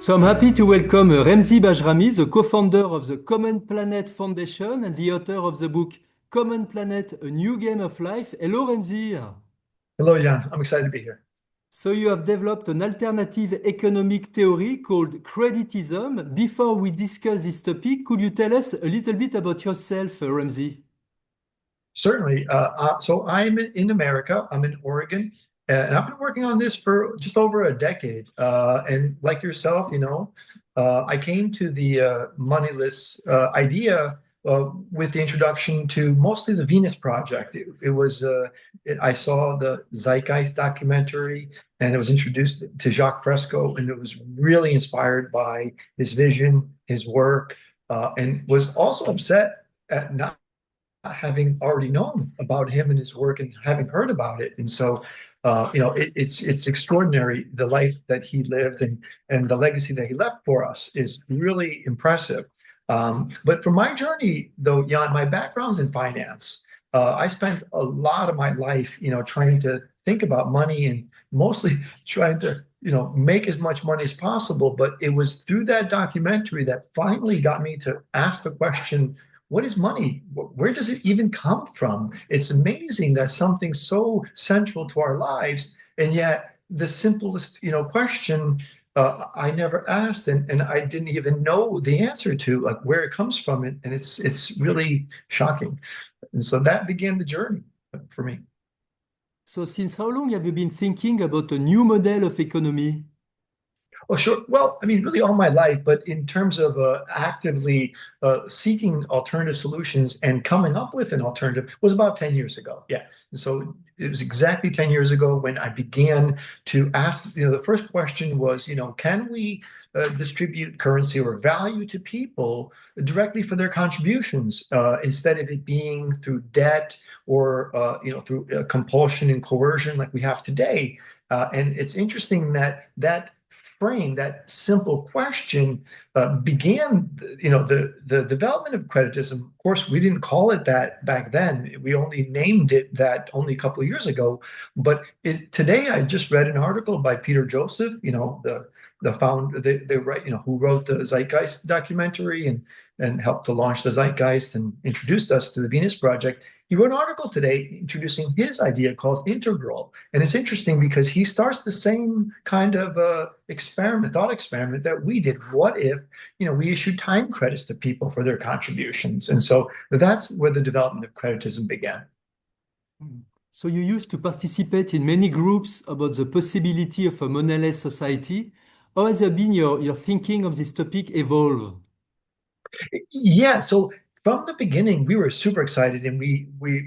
So I'm happy to welcome Remzi Bajrami, the co-founder of the Common Planet Foundation and the author of the book Common Planet, A New Game of Life. Hello, Remzi. Hello, Jan. I'm excited to be here. So you have developed an alternative economic theory called Creditism. Before we discuss this topic, could you tell us a little bit about yourself, Remzi? Certainly. So I'm in America. I'm in Oregon, and I've been working on this for just over a decade. And like yourself, I came to the moneyless idea with the introduction to mostly the Venus Project. I saw the Zeitgeist documentary, and it was introduced to Jacques Fresco, and it was really inspired by his vision, his work, and was also upset at not having already known about him and his work and having heard about it. And so, it's extraordinary the life that he lived and the legacy that he left for us is really impressive. But for my journey, though, Jan, my background's in finance. I spent a lot of my life, trying to think about money and mostly trying to, make as much money as possible. But it was through that documentary that finally got me to ask the question, what is money? Where does it even come from? It's amazing that something so central to our lives, and yet the simplest, question I never asked, and I didn't even know the answer to, like where it comes from, and it's really shocking. And so that began the journey for me. So since how long have you been thinking about a new model of economy? Oh, sure. Well, I mean, really all my life, but in terms of actively seeking alternative solutions and coming up with an alternative was about 10 years ago. Yeah. And so it was exactly 10 years ago when I began to ask, the first question was, can we distribute currency or value to people directly for their contributions instead of it being through debt or, through compulsion and coercion like we have today? And it's interesting that frame, that simple question, began, the development of creditism. Of course, we didn't call it that back then. We only named it that only a couple of years ago. But today, I just read an article by Peter Joseph, the founder, who wrote the Zeitgeist documentary and helped to launch the Zeitgeist and introduced us to the Venus Project. He wrote an article today introducing his idea called integral. And it's interesting because he starts the same kind of thought experiment that we did. What if, we issued time credits to people for their contributions? And so that's where the development of creditism began. So you used to participate in many groups about the possibility of a moneyless society. How has been your thinking of this topic evolve? Yeah, so from the beginning, we were super excited, and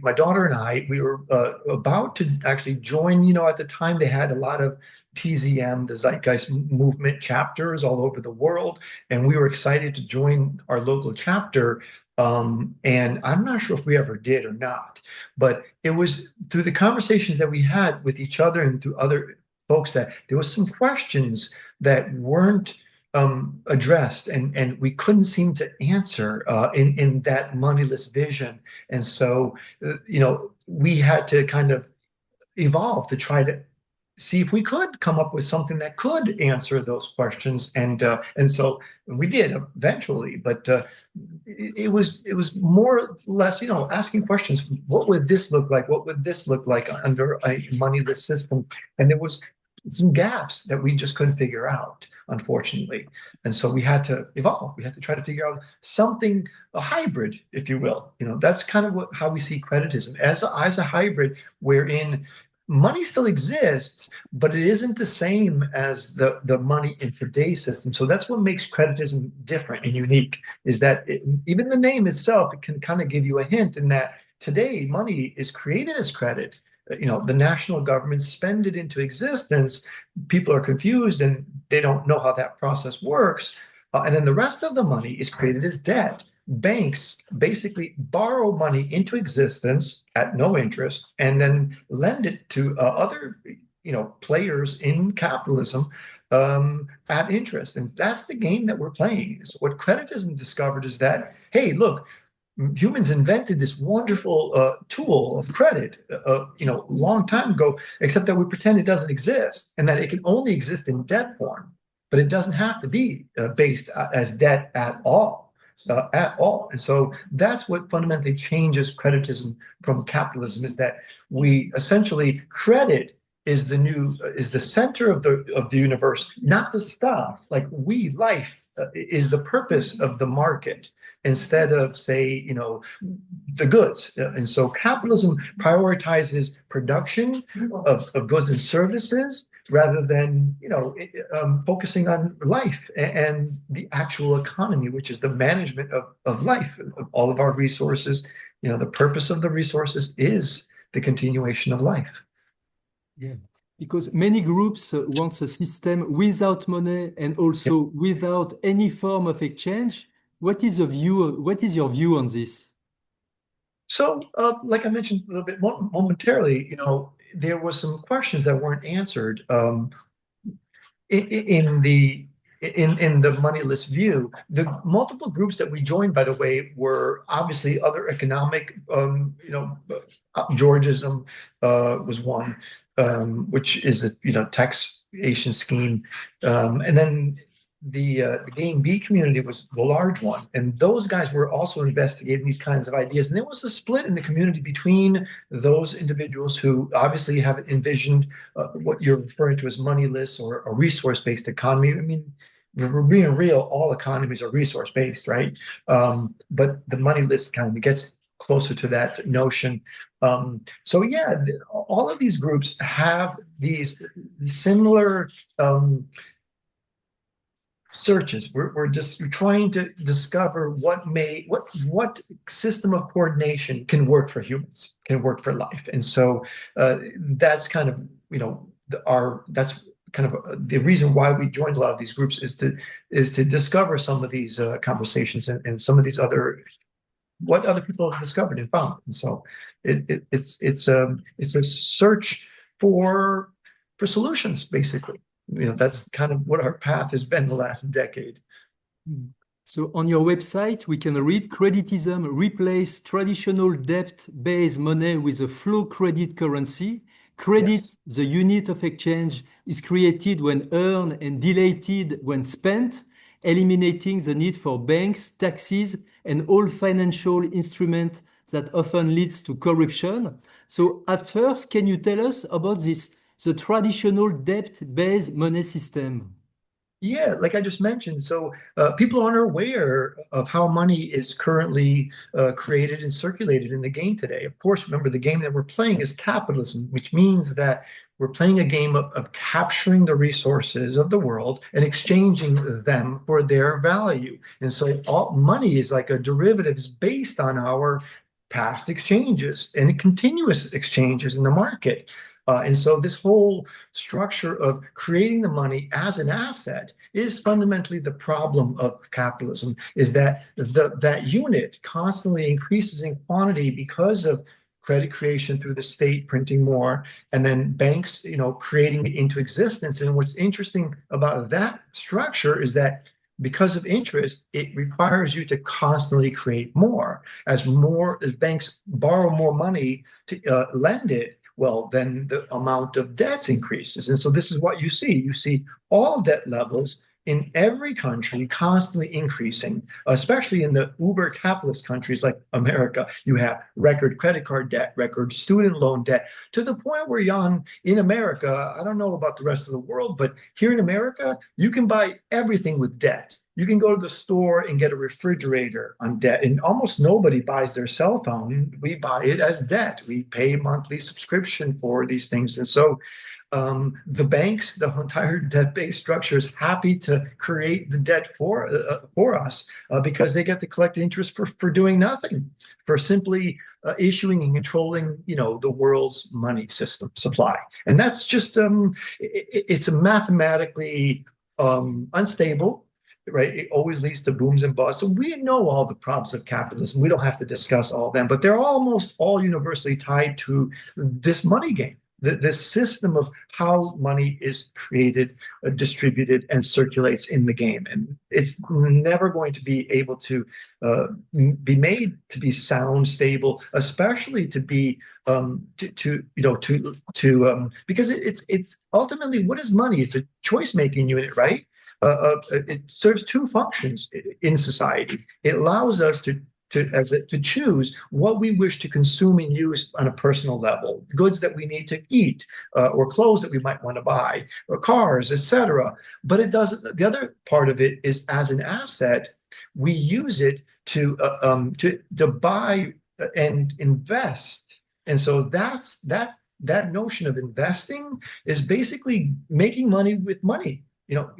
my daughter and I, we were about to actually join. At the time, they had a lot of TZM, the Zeitgeist movement chapters all over the world, and we were excited to join our local chapter. And I'm not sure if we ever did or not, but it was through the conversations that we had with each other and through other folks that there was some questions that weren't addressed, and we couldn't seem to answer in that moneyless vision. And so, we had to kind of evolve to try to see if we could come up with something that could answer those questions. And so we did eventually, but it was more or less, asking questions. What would this look like? What would this look like under a moneyless system? And there was some gaps that we just couldn't figure out, unfortunately. And so we had to evolve. We had to try to figure out something, a hybrid, if you will. That's kind of how we see creditism as a hybrid, wherein money still exists, but it isn't the same as the money in today's system. So that's what makes creditism different and unique, is that even the name itself, it can kind of give you a hint in that today money is created as credit. The national government spend it into existence. People are confused and they don't know how that process works. And then the rest of the money is created as debt. Banks basically borrow money into existence at no interest and then lend it to other, players in capitalism at interest. And that's the game that we're playing. So what creditism discovered is that, hey, look, humans invented this wonderful tool of credit, a long time ago, except that we pretend it doesn't exist and that it can only exist in debt form. but it doesn't have to be based as debt at all. At all. And so that's what fundamentally changes creditism from capitalism is that we essentially credit is the center of the universe, not the stuff. Like life is the purpose of the market instead of say, the goods. And so capitalism prioritizes production of goods and services rather than, focusing on life and the actual economy, which is the management of life, of all of our resources. The purpose of the resources is the continuation of life. Yeah, because many groups want a system without money and also without any form of exchange. What is what is your view on this? So, like I mentioned a little bit momentarily, there were some questions that weren't answered in the moneyless view. The multiple groups that we joined, by the way, were obviously other economic, Georgism was one, which is a taxation scheme, and then the game B community was the large one, and those guys were also investigating these kinds of ideas. And there was a split in the community between those individuals who obviously have envisioned what you're referring to as moneyless or a resource-based economy. I mean, if we're being real, all economies are resource-based, right? But the moneyless economy gets closer to that notion. So yeah, all of these groups have these similar searches. We're just trying to discover what system of coordination can work for humans, can work for life. And so that's kind of that's kind of the reason why we joined a lot of these groups is to discover some of these conversations and some of these what other people have discovered and found. And so it's a search for solutions, basically. That's kind of what our path has been the last decade. So on your website, we can read creditism replace traditional debt-based money with a flow credit currency. Credit, Yes. the unit of exchange, is created when earned and deleted when spent, eliminating the need for banks, taxes, and all financial instruments that often leads to corruption. So at first, can you tell us about the traditional debt-based money system? Yeah, like I just mentioned. So people aren't aware of how money is currently created and circulated in the game today. Of course, remember the game that we're playing is capitalism, which means that we're playing a game of capturing the resources of the world and exchanging them for their value. And so all money is like a derivative, is based on our past exchanges and continuous exchanges in the market. And so this whole structure of creating the money as an asset is fundamentally the problem of capitalism, is that that unit constantly increases in quantity because of credit creation through the state printing more, and then banks, creating it into existence. And what's interesting about that structure is that because of interest, it requires you to constantly create more. As banks borrow more money to lend it, well, then the amount of debts increases. And so this is what you see. You see all debt levels in every country constantly increasing, especially in the uber capitalist countries like America. You have record credit card debt, record student loan debt, to the point where in America, I don't know about the rest of the world, but here in America, you can buy everything with debt. You can go to the store and get a refrigerator on debt, and almost nobody buys their cell phone. We buy it as debt. We pay monthly subscription for these things. And so the banks, the entire debt-based structure is happy to create the debt for us because they get to collect interest for doing nothing, for simply issuing and controlling, the world's money system supply. And that's just it's a mathematically unstable. Right, it always leads to booms and busts. So we know all the problems of capitalism. We don't have to discuss all of them, but they're almost all universally tied to this money game, this system of how money is created, distributed, and circulates in the game. And it's never going to be able to be made to be sound, stable, especially to be because it's ultimately, what is money? It's a choice-making unit, right? it serves two functions in society. It allows us to choose what we wish to consume and use on a personal level, goods that we need to eat, or clothes that we might want to buy, or cars, etc. But it doesn't. The other part of it is as an asset, we use it to buy and invest. And so that notion of investing is basically making money with money.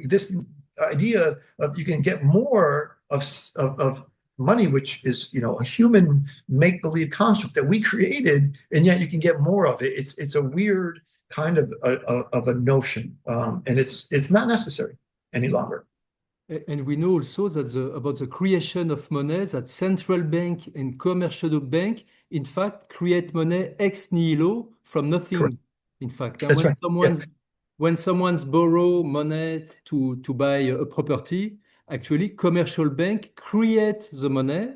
This idea of you can get more of money, which is a human make-believe construct that we created, and yet you can get more of it. It's a weird kind of a notion, and it's not necessary any longer. And we know also that about the creation of money, that central bank and commercial bank, in fact, create money ex nihilo from Correct. nothing. In fact, and That's right. Yeah, when someone's borrow money to buy a property, actually, commercial bank create the money,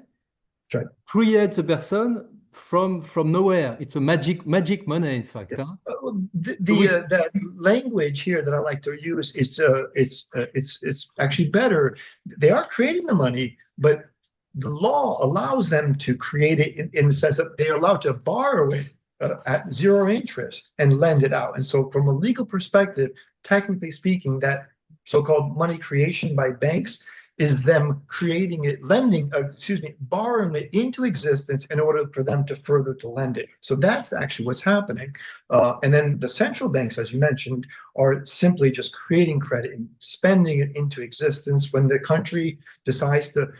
that's right. create the person from nowhere. It's a magic money, in fact. Yeah. Huh? The So we that language here that I like to use is it's actually better. They are creating the money, but the law allows them to create it in the sense that they're allowed to borrow it at zero interest and lend it out. And so, from a legal perspective, technically speaking, that so-called money creation by banks is them creating it, borrowing it into existence in order for them to further to lend it. So that's actually what's happening. And then the central banks, as you mentioned, are simply just creating credit and spending it into existence. When the country decides to,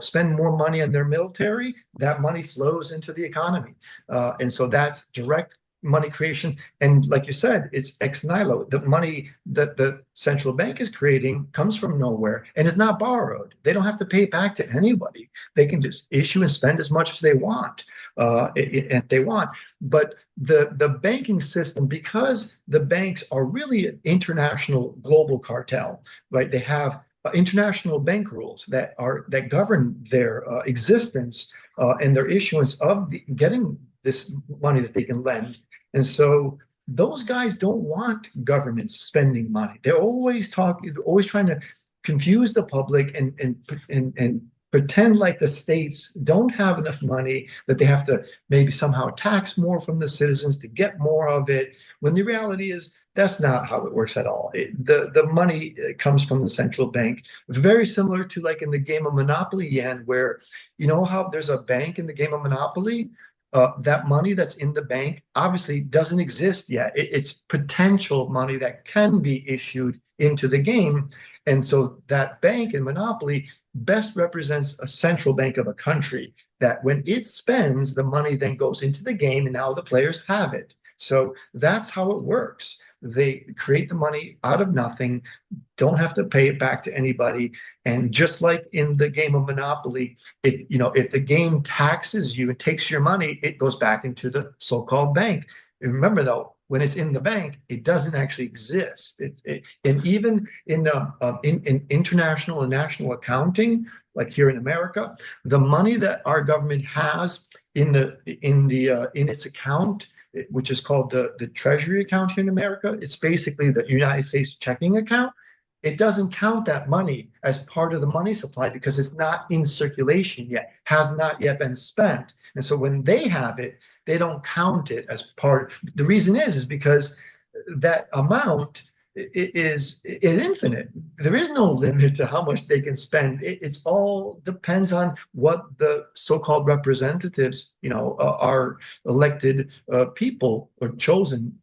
spend more money on their military, that money flows into the economy. And so that's direct money creation. And like you said, it's ex nihilo. The money that the central bank is creating comes from nowhere and is not borrowed. They don't have to pay it back to anybody. They can just issue and spend as much as they want, if they want. But the banking system, because the banks are really an international global cartel, right? They have international bank rules that govern their existence and their issuance of getting this money that they can lend. And so those guys don't want governments spending money. They're always trying to confuse the public and pretend like the states don't have enough money, that they have to maybe somehow tax more from the citizens to get more of it, when the reality is that's not how it works at all. The money comes from the central bank, very similar to like in the game of Monopoly, Yen, where how there's a bank in the game of Monopoly. That money that's in the bank obviously doesn't exist yet. It's potential money that can be issued into the game. And so that bank in Monopoly best represents a central bank of a country, that when it spends, the money then goes into the game and now the players have it. So that's how it works. They create the money out of nothing, don't have to pay it back to anybody. And just like in the game of Monopoly, if the game taxes you and takes your money, it goes back into the so-called bank. And remember though, when it's in the bank, it doesn't actually exist. And even in international and national accounting, like here in America, the money that our government has in its account, which is called the Treasury account here in America, it's basically the United States checking account. It doesn't count that money as part of the money supply because it's not in circulation yet, has not yet been spent. And so when they have it, they don't count it as part. The reason is because that amount is infinite. There is no limit to how much they can spend. It's all depends on what the so-called representatives, are elected people, or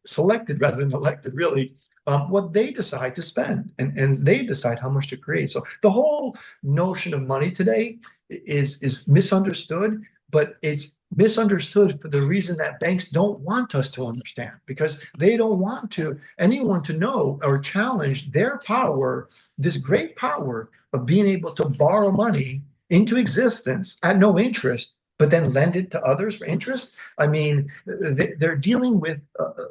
selected rather than elected, really, what they decide to spend, and they decide how much to create. So the whole notion of money today is misunderstood, but it's misunderstood for the reason that banks don't want us to understand, because they don't want anyone to know or challenge their power, this great power of being able to borrow money into existence at no interest, but then lend it to others for interest. I mean, they're dealing with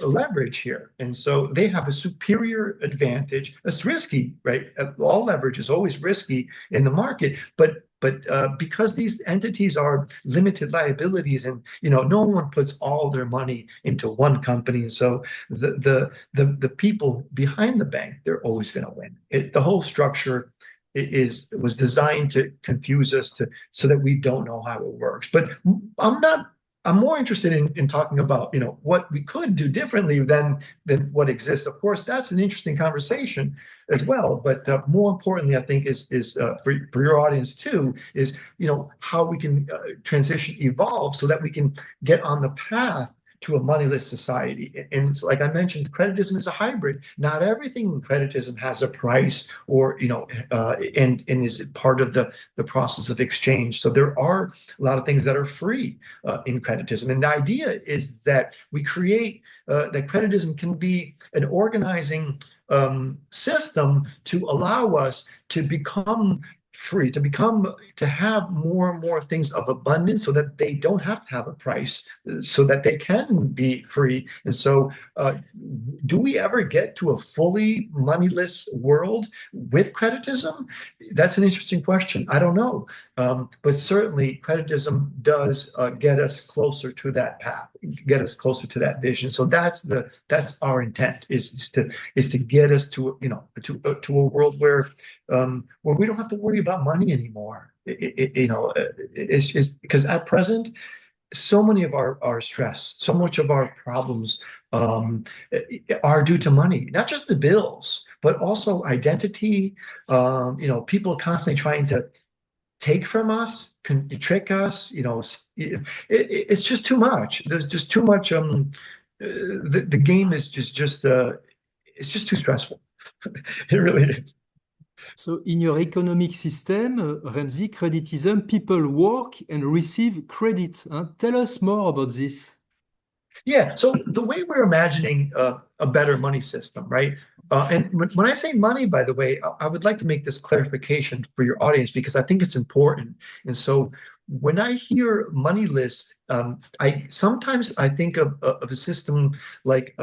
leverage here. And so they have a superior advantage. It's risky, right? All leverage is always risky in the market, but But because these entities are limited liabilities, and no one puts all their money into one company, and so the people behind the bank, they're always going to win. The whole structure was designed to confuse us so that we don't know how it works. But I'm not. I'm more interested in talking about what we could do differently than what exists. Of course, that's an interesting conversation as well. But more importantly, I think is for your audience too, is how we can evolve so that we can get on the path to a moneyless society. And like I mentioned, creditism is a hybrid. Not everything in creditism has a price, or and is part of the process of exchange. So there are a lot of things that are free in creditism. And the idea is that we create that creditism can be an organizing system to allow us to become free, to have more and more things of abundance, so that they don't have to have a price, so that they can be free. And so do we ever get to a fully moneyless world with creditism? That's an interesting question. I don't know. But certainly creditism does get us closer to that path, get us closer to that vision. So that's our intent, is to get us to to a world where we don't have to worry about money anymore. It's just because at present, so many of our stress, so much of our problems are due to money, not just the bills, but also identity. People constantly trying to take from us, trick us. It's just too much. There's just too much. The game is just it's just too stressful. It really is. So in your economic system, Remzi, creditism, people work and receive credit. Huh? Tell us more about this. Yeah. So the way we're imagining a better money system, right? And when I say money, by the way, I would like to make this clarification for your audience, because I think it's important. And so when I hear moneyless, I sometimes think of a system like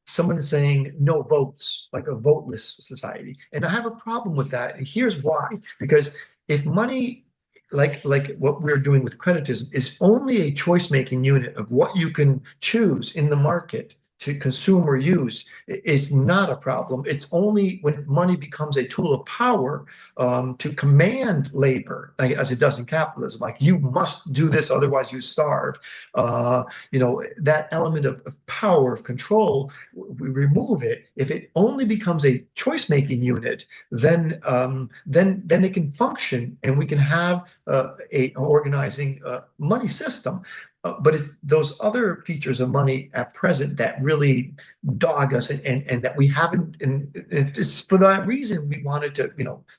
someone saying no votes, like a voteless society. And I have a problem with that. And here's why. Because if money, like what we're doing with creditism, is only a choice-making unit of what you can choose in the market to consume or use, is not a problem. It's only when money becomes a tool of power to command labor, like, as it does in capitalism, like you must do this, otherwise you starve. That element of power, of control, we remove it. If it only becomes a choice-making unit, then it can function, and we can have a organizing money system. But it's those other features of money at present that really dog us, and that we haven't. And it's for that reason we wanted to,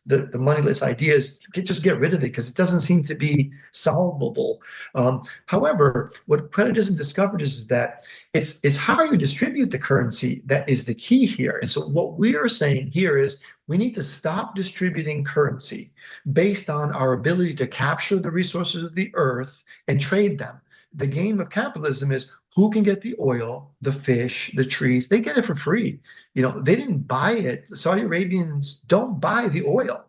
the moneyless ideas, just get rid of it, because it doesn't seem to be solvable. However, what creditism discovered is that it's how you distribute the currency that is the key here. And so what we are saying here is we need to stop distributing currency based on our ability to capture the resources of the earth and trade them. The game of capitalism is who can get the oil, the fish, the trees. They get it for free. They didn't buy it. The Saudi Arabians don't buy the oil,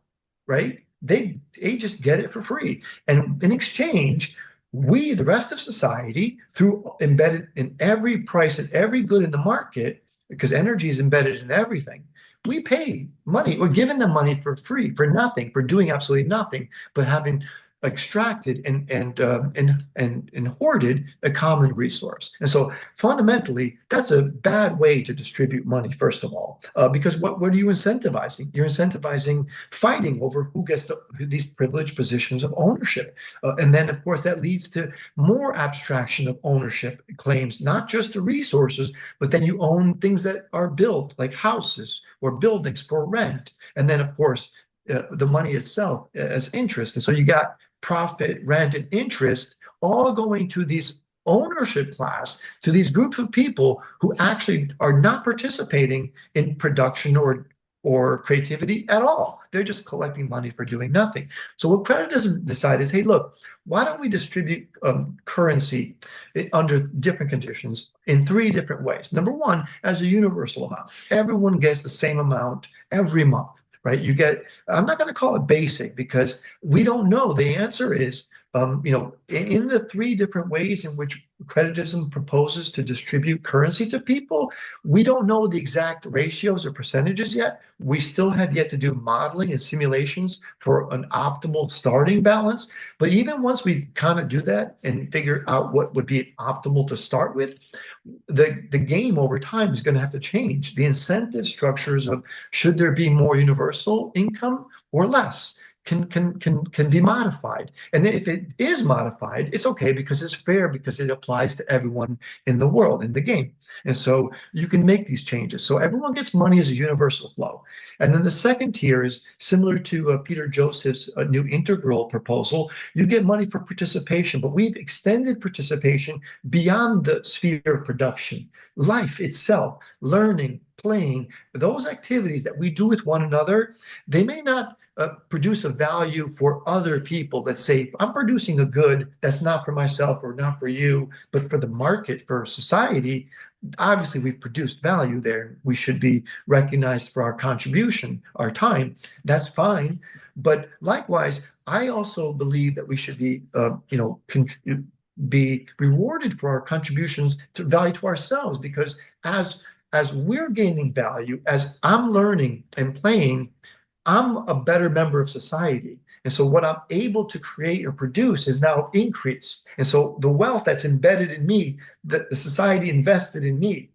right? They just get it for free. And in exchange, we, the rest of society, through embedded in every price and every good in the market, because energy is embedded in everything, we pay money. We're giving them money for free, for nothing, for doing absolutely nothing, but having extracted and hoarded a common resource. And so fundamentally, that's a bad way to distribute money, first of all, because what are you incentivizing? You're incentivizing fighting over who gets these privileged positions of ownership. And then, of course, that leads to more abstraction of ownership claims, not just the resources, but then you own things that are built, like houses or buildings for rent. And then, of course, the money itself as interest. And so you got profit, rent, and interest all going to these ownership class, to these groups of people who actually are not participating in production or creativity at all. They're just collecting money for doing nothing. So what creditism decided is, hey, look, why don't we distribute currency under different conditions in 3 different ways? Number one, as a universal amount. Everyone gets the same amount every month. right? I'm not going to call it basic because we don't know. The answer is, in the three different ways in which creditism proposes to distribute currency to people, we don't know the exact ratios or percentages yet. We still have yet to do modeling and simulations for an optimal starting balance. But even once we kind of do that and figure out what would be optimal to start with, the game over time is going to have to change. The incentive structures of should there be more universal income or less can be modified. And if it is modified, it's okay because it's fair because it applies to everyone in the world in the game. And so you can make these changes. So everyone gets money as a universal flow. And then the second tier is similar to Peter Joseph's new integral proposal. You get money for participation, but we've extended participation beyond the sphere of production. Life itself, learning, playing, those activities that we do with one another, they may not produce a value for other people. Let's say I'm producing a good that's not for myself or not for you, but for the market, for society. Obviously, we've produced value there. We should be recognized for our contribution, our time. That's fine. But likewise, I also believe that we should be rewarded for our contributions to value to ourselves, because as we're gaining value, as I'm learning and playing, I'm a better member of society. And so what I'm able to create or produce is now increased. And so the wealth that's embedded in me, that the society invested in me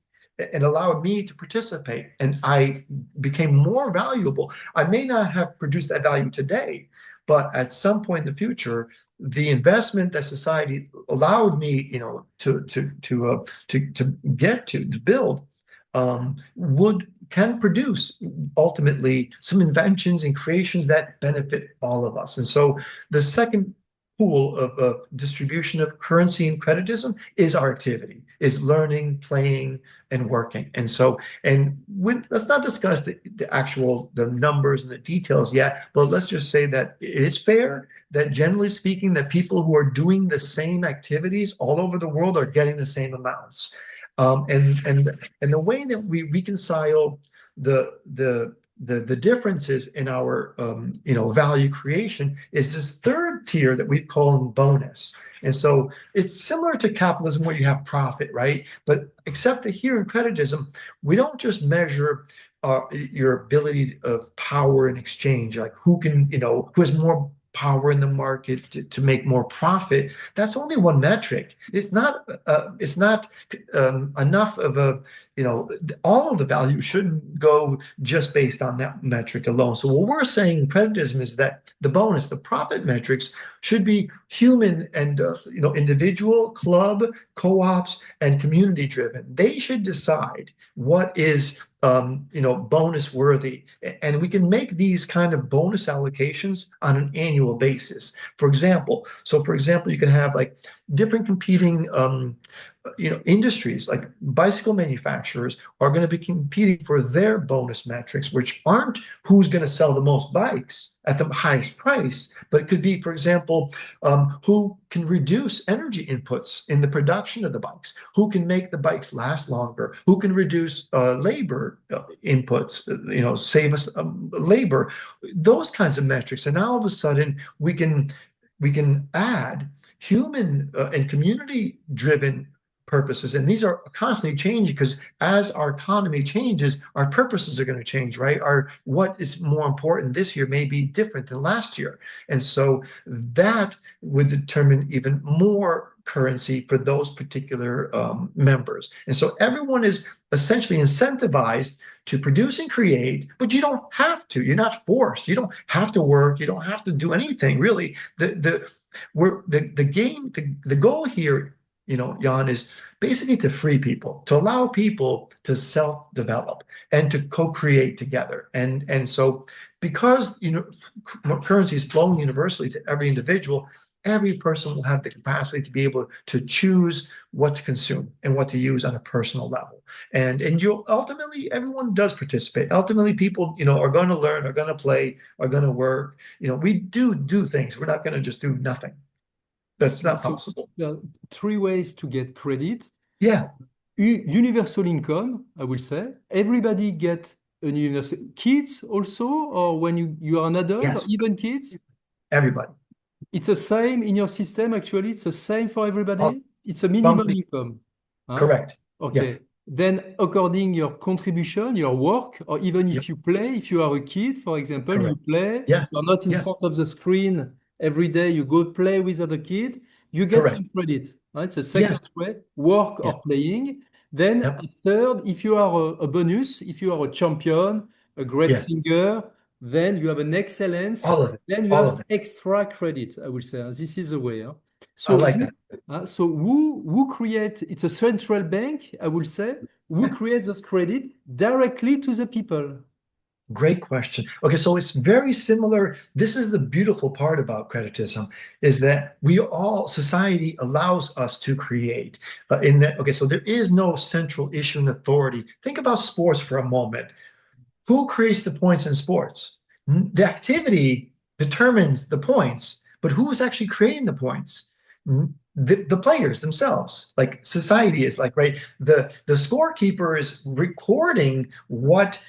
and allowed me to participate, and I became more valuable. I may not have produced that value today, but at some point in the future, the investment that society allowed me, to get to build, can produce ultimately some inventions and creations that benefit all of us. And so the second pool of distribution of currency and creditism is our activity, is learning, playing, and working. And so, let's not discuss the numbers and the details yet, but let's just say that it is fair that generally speaking, that people who are doing the same activities all over the world are getting the same amounts. And the way that we reconcile the differences in our value creation is this third tier that we call bonus. And so it's similar to capitalism where you have profit, right? But except that here in creditism, we don't just measure your ability of power and exchange, like who has more power in the market to make more profit. That's only one metric. It's not enough of a, all of the value shouldn't go just based on that metric alone. So what we're saying in creditism is that the bonus, the profit metrics should be human and individual, club, co-ops, and community driven. They should decide what is bonus worthy. And we can make these kind of bonus allocations on an annual basis. For example, you can have like different competing industries, like bicycle manufacturers are going to be competing for their bonus metrics, which aren't who's going to sell the most bikes at the highest price, but it could be, for example, who can reduce energy inputs in the production of the bikes, who can make the bikes last longer, who can reduce labor inputs, save us labor, those kinds of metrics. And now all of a sudden we can add human and community driven purposes. And these are constantly changing because as our economy changes, our purposes are going to change, right? What is more important this year may be different than last year. And so that would determine even more currency for those particular members. And so everyone is essentially incentivized to produce and create, but you don't have to. You're not forced. You don't have to work. You don't have to do anything really. The goal here, Jan, is basically to free people, to allow people to self-develop and to co-create together. And so because currency is flowing universally to every individual, every person will have the capacity to be able to choose what to consume and what to use on a personal level. And you ultimately, everyone does participate. Ultimately, people, are going to learn, are going to play, are going to work. We do things. We're not going to just do nothing. That's not possible. There are three ways to get credit. Yeah. Universal income, I will say. Everybody gets An university. Kids also, or when you are an adult, or Yes, even kids? everybody. It's the same in your system, actually. It's the same for All, everybody. It's a from minimum the income. Huh? correct. Yeah. Okay. Then according your contribution, your work, or even Yep. if you play, if you are a kid, for example, you Correct. play, Yes. you're not in Yes. front of the screen every day, you go play with other kid, you get Correct. some credit. Right? The second Yes. way, work Yeah. or playing. Then Yep. a third, if you are a bonus, if you are a champion, a great Yeah. singer, then you have an excellence, All of it. then you All have of it. extra credit, I would say. This is the way. Huh? I So, like that. who create? It's a central bank, I would say, who Yeah. creates those credit directly to the people. Great question. Okay, so it's very similar. This is the beautiful part about creditism is that we all, society allows us to create in that. Okay, so there is no central issuing authority. Think about sports for a moment. Who creates the points in sports? The activity determines the points, but who is actually creating the points? The players themselves. Like society is like, right? The scorekeeper is recording what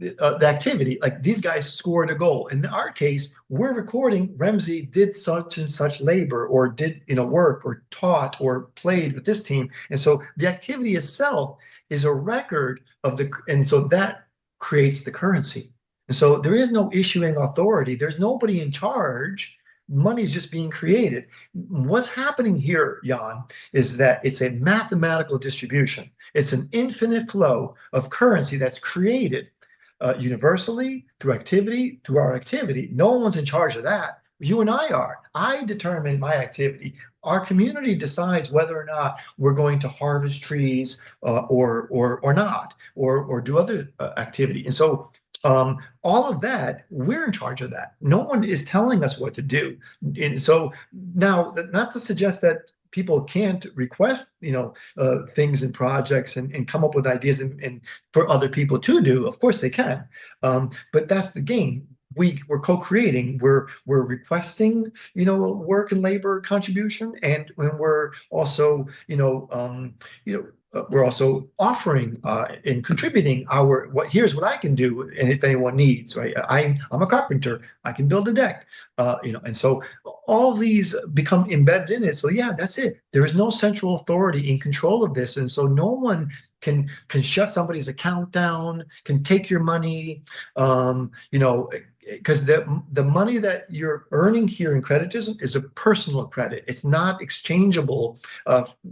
the activity, like these guys scored a goal. In our case, we're recording Remzi did such and such labor or did work or taught or played with this team. And so the activity itself is a record of and so that creates the currency. And so there is no issuing authority. There's nobody in charge. Money's just being created. What's happening here, Jan, is that it's a mathematical distribution. It's an infinite flow of currency that's created universally through our activity. No one's in charge of that. You and I are. I determine my activity. Our community decides whether or not we're going to harvest trees or not, or do other activity. And so all of that, we're in charge of that. No one is telling us what to do. And so now, not to suggest that people can't request, things and projects and come up with ideas and for other people to do. Of course they can, but that's the game. We're co-creating. We're requesting, work and labor contribution, and when we're also, we're also offering and contributing our what. Here's what I can do, and if anyone needs, right? I'm a carpenter. I can build a deck, and so all these become embedded in it. So yeah, that's it. There is no central authority in control of this, and so no one can shut somebody's account down, can take your money, because the money that you're earning here in creditism is a personal credit. It's not exchangeable.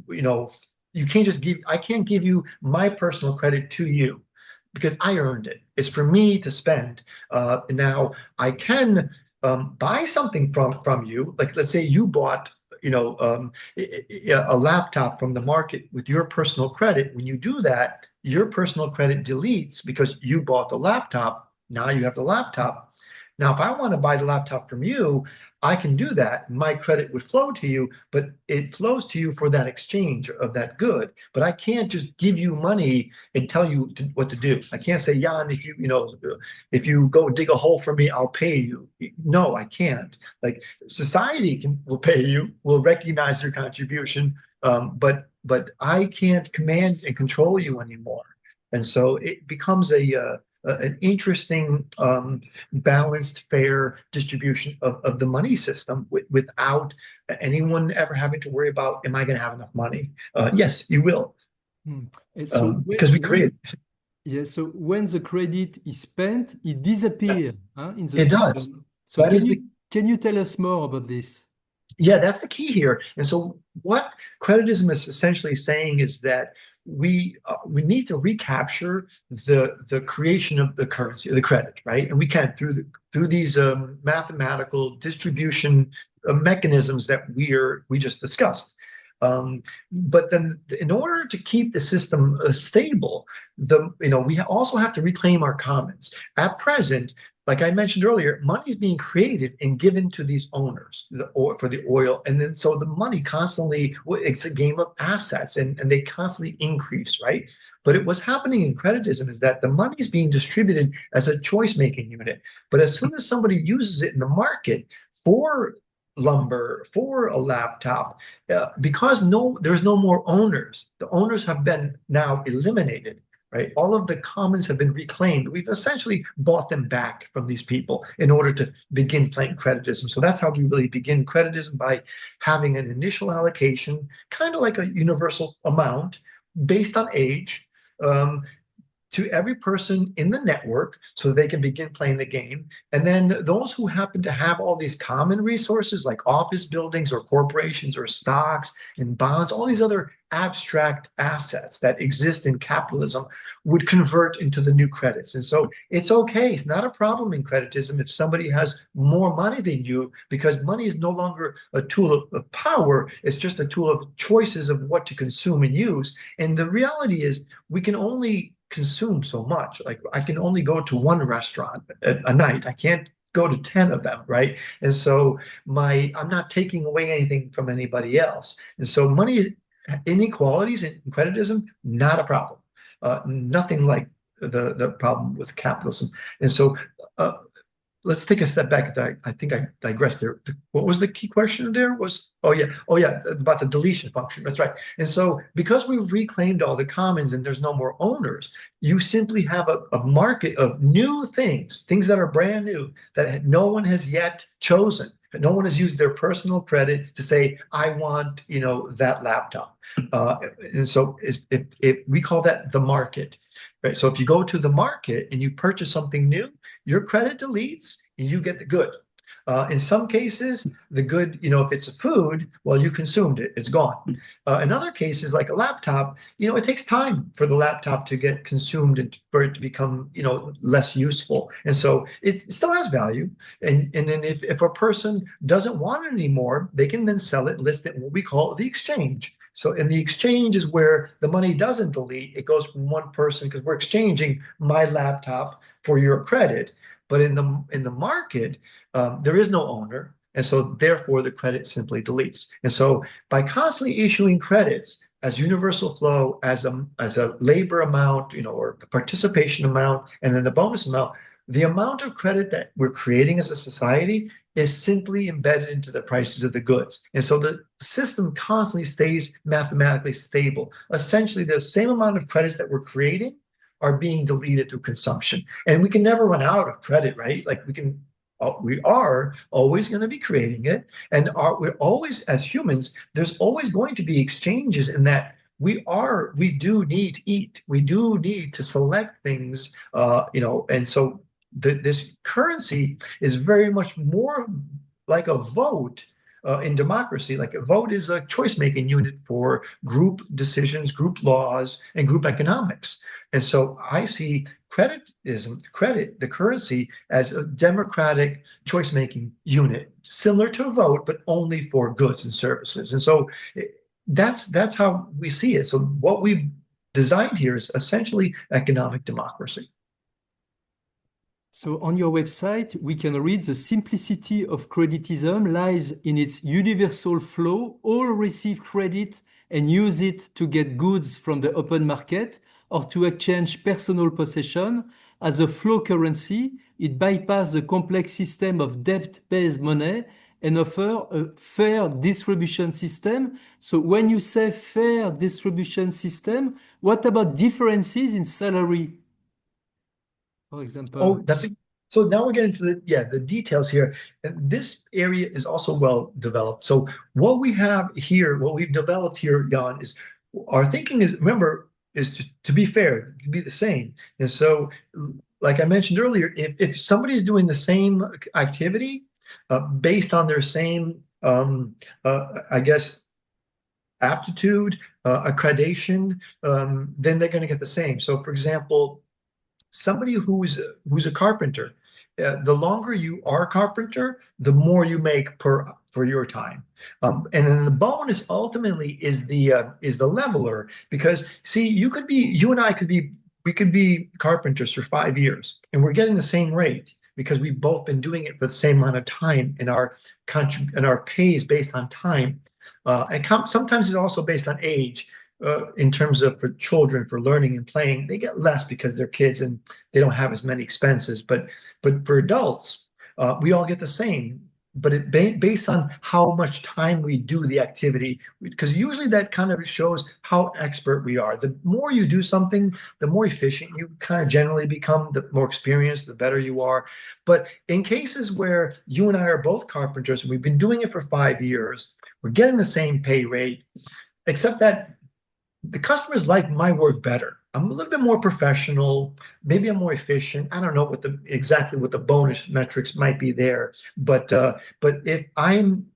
You know, you can't just give. I can't give you my personal credit to you because I earned it. It's for me to spend. Now I can buy something from you. Like let's say you bought a laptop from the market with your personal credit. When you do that, your personal credit deletes because you bought the laptop. Now you have the laptop. Now, if I want to buy the laptop from you, I can do that. My credit would flow to you, but it flows to you for that exchange of that good. But I can't just give you money and tell you what to do. I can't say, Jan, if you go dig a hole for me, I'll pay you. No, I can't. Like society will pay you, will recognize your contribution, but I can't command and control you anymore. And so it becomes an interesting, balanced, fair distribution of the money system without anyone ever having to worry about, am I going to have enough money? Yes, you will, Hmm. And so because we create. so when the credit is spent, it disappears in the It does. system. So That is the can you tell us more about this? Yeah, that's the key here. And so, what creditism is essentially saying is that we need to recapture the creation of the currency, the credit, right? And we can through these mathematical distribution mechanisms that we just discussed. But then, in order to keep the system stable, we also have to reclaim our commons. At present, like I mentioned earlier, money is being created and given to these owners for the oil. And then so the money constantly, it's a game of assets and they constantly increase, right? But what's happening in creditism is that the money is being distributed as a choice making unit. But as soon as somebody uses it in the market for lumber, for a laptop, because there's no more owners, the owners have been now eliminated. right? All of the commons have been reclaimed. We've essentially bought them back from these people in order to begin playing creditism. So that's how we really begin creditism, by having an initial allocation, kind of like a universal amount based on age. To every person in the network so that they can begin playing the game. And then those who happen to have all these common resources like office buildings or corporations or stocks and bonds, all these other abstract assets that exist in capitalism would convert into the new credits. And so it's okay. It's not a problem in creditism if somebody has more money than you, because money is no longer a tool of power. It's just a tool of choices of what to consume and use. And the reality is we can only consume so much. Like I can only go to one restaurant a night. I can't go to 10 of them, right? And so I'm not taking away anything from anybody else. And so money inequalities in creditism, not a problem. Nothing like the problem with capitalism. And so let's take a step back. I think I digressed there. What was the key question there? Oh yeah, about the deletion function. That's right. And so because we've reclaimed all the commons and there's no more owners, you simply have a market of new things that are brand new that no one has yet chosen. No one has used their personal credit to say, I want, that laptop. And so we call that the market, right? So if you go to the market and you purchase something new, your credit deletes and you get the good. In some cases, the good, if it's a food, well, you consumed it, it's gone. In other cases, like a laptop, it takes time for the laptop to get consumed and for it to become, less useful. And so it still has value. And then if a person doesn't want it anymore, they can then sell it, list it in what we call the exchange. So in the exchange is where the money doesn't delete. It goes from one person because we're exchanging my laptop for your credit. But in the market, there is no owner, and so therefore the credit simply deletes. And so by constantly issuing credits as universal flow, as a labor amount, or the participation amount, and then the bonus amount, the amount of credit that we're creating as a society is simply embedded into the prices of the goods. And so the system constantly stays mathematically stable. Essentially, the same amount of credits that we're creating are being deleted through consumption. And we can never run out of credit, right? Like we are always going to be creating it. And we're always, as humans, there's always going to be exchanges in that we do need to eat. We do need to select things, and so this currency is very much more like a vote in democracy. Like a vote is a choice-making unit for group decisions, group laws, and group economics. And so I see the currency, as a democratic choice-making unit, similar to a vote, but only for goods and services. And so that's how we see it. So what we've designed here is essentially economic democracy. So on your website, we can read the simplicity of creditism lies in its universal flow. All receive credit and use it to get goods from the open market or to exchange personal possession. As a flow currency, it bypasses the complex system of debt-based money and offer a fair distribution system. So when you say fair distribution system, what about differences in salary? For example. So now we're getting to the details here. And this area is also well developed. So what we have here, what we've developed here, Jan, is our thinking is, remember, is to be fair, to be the same. And so, like I mentioned earlier, if somebody's doing the same activity based on their same, I guess, aptitude, accreditation, then they're going to get the same. So, for example, somebody who's a carpenter, the longer you are a carpenter, the more you make for your time. And then the bonus ultimately is the leveler, because see, you and I we could be carpenters for 5 years and we're getting the same rate because we've both been doing it for the same amount of time, and our pay is based on time. And sometimes it's also based on age. In terms of for children, for learning and playing, they get less because they're kids and they don't have as many expenses. But for adults, we all get the same. based on how much time we do the activity, because usually that kind of shows how expert we are. The more you do something, the more efficient you kind of generally become, the more experienced, the better you are. But in cases where you and I are both carpenters, we've been doing it for 5 years, we're getting the same pay rate, except that the customers like my work better. I'm a little bit more professional. Maybe I'm more efficient. I don't know exactly what the bonus metrics might be there, but if I'm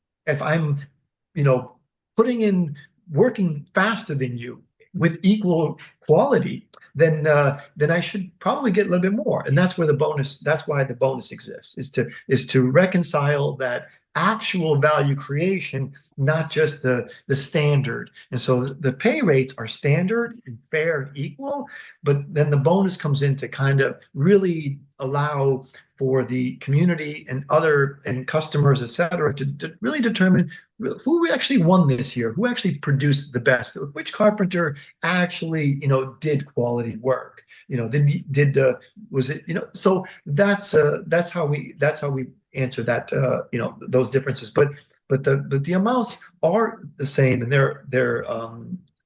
putting in working faster than you with equal quality, then I should probably get a little bit more. And that's where the bonus. That's why the bonus exists, is to reconcile that actual value creation, not just the standard. And so the pay rates are standard and fair and equal, but then the bonus comes in to kind of really allow for the community and customers, et cetera, to really determine who actually won this year, who actually produced the best, which carpenter actually, did quality work. Was it, so that's how we answer that, those differences. But the amounts are the same, and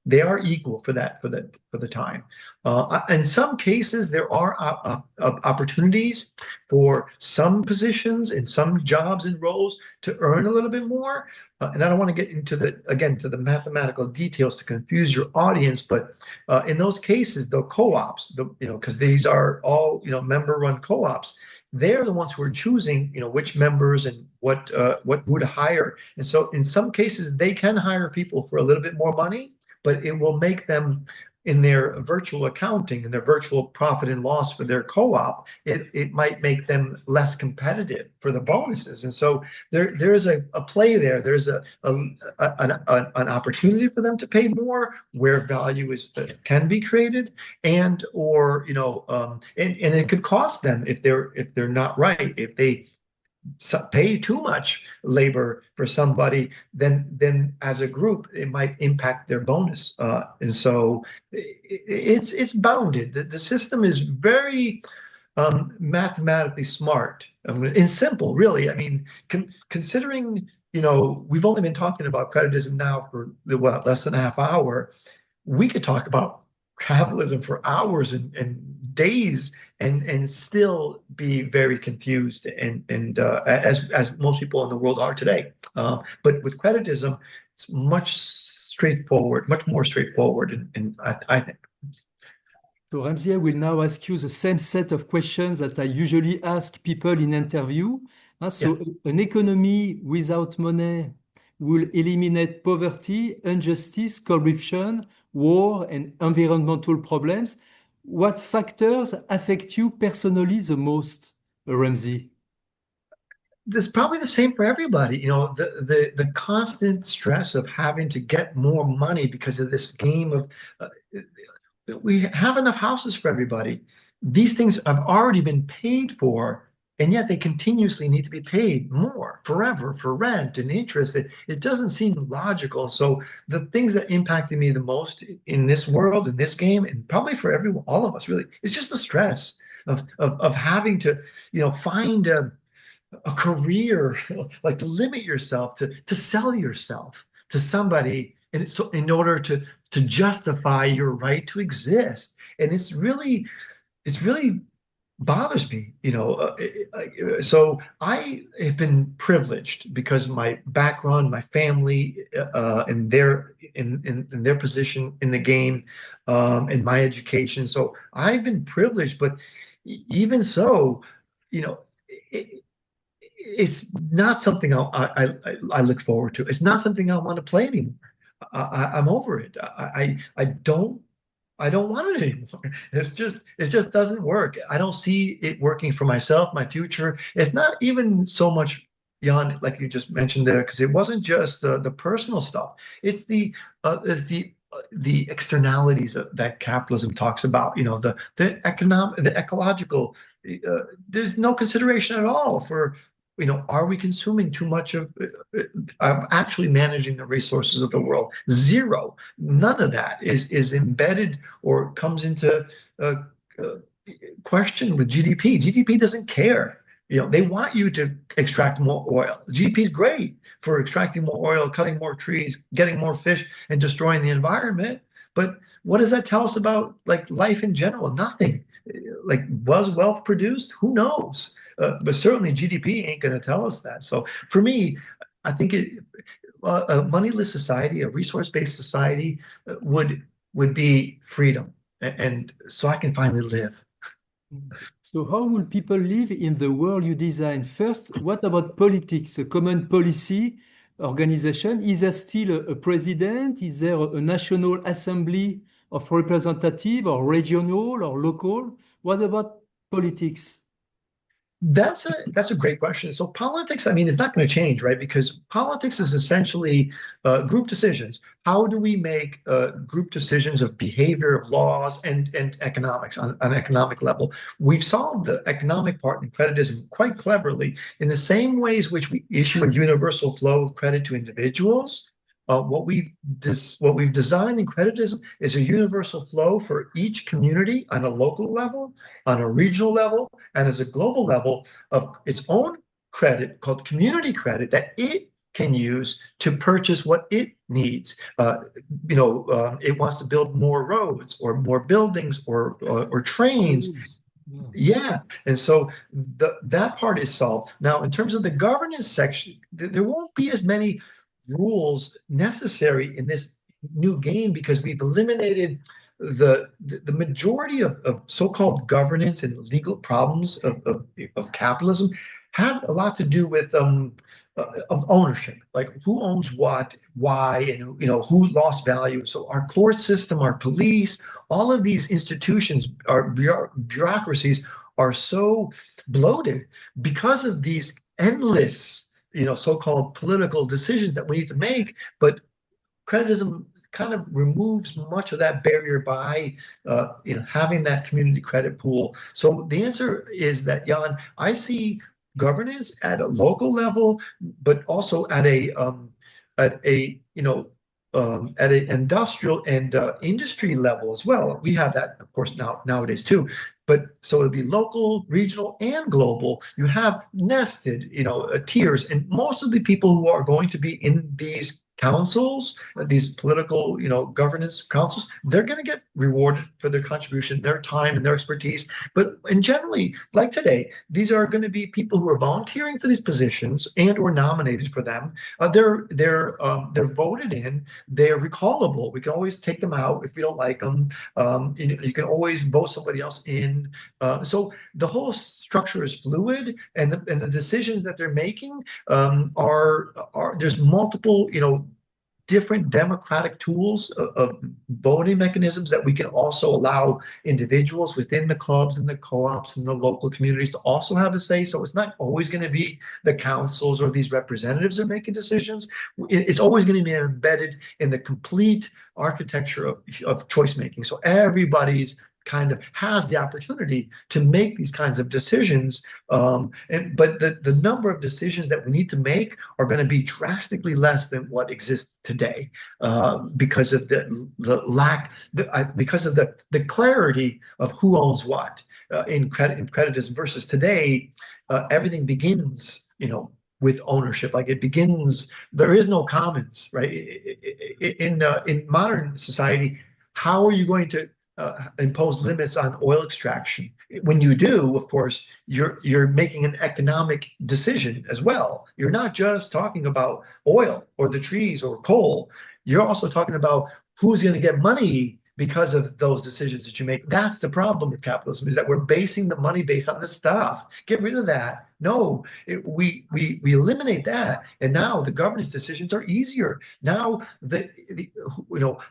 they are equal for the time. In some cases, there are opportunities for some positions in some jobs and roles to earn a little bit more. And I don't want to get into the mathematical details to confuse your audience, but in those cases, the co-ops, because these are all member-run co-ops, they're the ones who are choosing, which members and what who to hire. And so in some cases, they can hire people for a little bit more money, but it will make them, in their virtual accounting and their virtual profit and loss for their co-op, it might make them less competitive for the bonuses. And so there's a play there. There's an opportunity for them to pay more where value can be created, and it could cost them if they're not right. If they pay too much labor for somebody, then as a group it might impact their bonus, and so it's bounded. The system is very mathematically smart, and simple, really. I mean, considering we've only been talking about creditism now for less than a half hour. We could talk about capitalism for hours and days, and still be very confused, and as most people in the world are today. But with creditism, it's much more straightforward, and I think. So Ramzi, I will now ask you the same set of questions that I usually ask people in interview. Yeah. So an economy without money will eliminate poverty, injustice, corruption, war, and environmental problems. What factors affect you personally the most, Ramzi? It's probably the same for everybody. The constant stress of having to get more money because of this game of we have enough houses for everybody. These things have already been paid for, and yet they continuously need to be paid more forever for rent and interest. It doesn't seem logical. So the things that impacted me the most in this world, in this game, and probably for everyone, all of us really, is just the stress of having to, find a career, like to limit yourself, to sell yourself to somebody, and so in order to justify your right to exist. And it's really bothers me. So I have been privileged because my background, my family, and their position in the game, and my education. So I've been privileged, but even so, you know, it, it's not something I look forward to. It's not something I want to play anymore. I'm over it. I don't want it anymore. It just doesn't work. I don't see it working for myself, my future. It's not even so much beyond, like you just mentioned there, because it wasn't just the personal stuff. It's the externalities that capitalism talks about. The economic, the ecological. There's no consideration at all for, are we consuming too much of actually managing the resources of the world? Zero. None of that is embedded or comes into uh, question with GDP. GDP doesn't care. They want you to extract more oil. GDP is great for extracting more oil, cutting more trees, getting more fish, and destroying the environment. But what does that tell us about like life in general? Nothing. Like, was wealth produced? Who knows? But certainly GDP ain't going to tell us that. So for me, I think a moneyless society, a resource-based society, would be freedom, and so I can finally live. So how will people live in the world you design? First, what about politics, a common policy organization? Is there still a president? Is there a national assembly of representative or regional or local? What about politics? That's a great question. So politics, I mean, is not going to change, right? Because politics is essentially group decisions. How do we make group decisions of behavior, of laws, and economics on an economic level? We've solved the economic part in creditism quite cleverly in the same ways which we issue a universal flow of credit to individuals. What we've designed in creditism is a universal flow for each community on a local level, on a regional level, and as a global level of its own credit called community credit that it can use to purchase what it needs. It wants to build more roads or more buildings or trains. Schools. Yeah. Yeah, and so that part is solved. Now, in terms of the governance section, there won't be as many rules necessary in this new game because we've eliminated the majority of so-called governance and legal problems of capitalism have a lot to do with of ownership, like who owns what, why, and who lost value. So our court system, our police, all of these institutions, our bureaucracies are so bloated because of these endless, so-called political decisions that we need to make. But creditism kind of removes much of that barrier by having that community credit pool. So the answer is that, Jan, I see governance at a local level, but also at an industrial and industry level as well. We have that, of course, nowadays too. But so it'll be local, regional, and global. You have nested, tiers, and most of the people who are going to be in these councils, these political, governance councils, they're going to get rewarded for their contribution, their time, and their expertise. But and generally, like today, these are going to be people who are volunteering for these positions and or nominated for them. They're voted in. They're recallable. We can always take them out if we don't like them. You can always vote somebody else in. So the whole structure is fluid, and the decisions that they're making are there's multiple, different democratic tools of voting mechanisms that we can also allow individuals within the clubs and the co-ops and the local communities to also have a say. So it's not always going to be the councils or these representatives are making decisions. It's always going to be embedded in the complete architecture of choice making. So everybody's kind of has the opportunity to make these kinds of decisions. But the number of decisions that we need to make are going to be drastically less than what exists today because of the lack, because of the clarity of who owns what in creditism versus today. Everything begins, with ownership. Like it begins, there is no commons, right? In modern society, how are you going to impose limits on oil extraction? When you do, of course, you're making an economic decision as well. You're not just talking about oil or the trees or coal. You're also talking about who's going to get money because of those decisions that you make. That's the problem with capitalism, is that we're basing the money based on the stuff. Get rid of that. No, we eliminate that, and now the governance decisions are easier. Now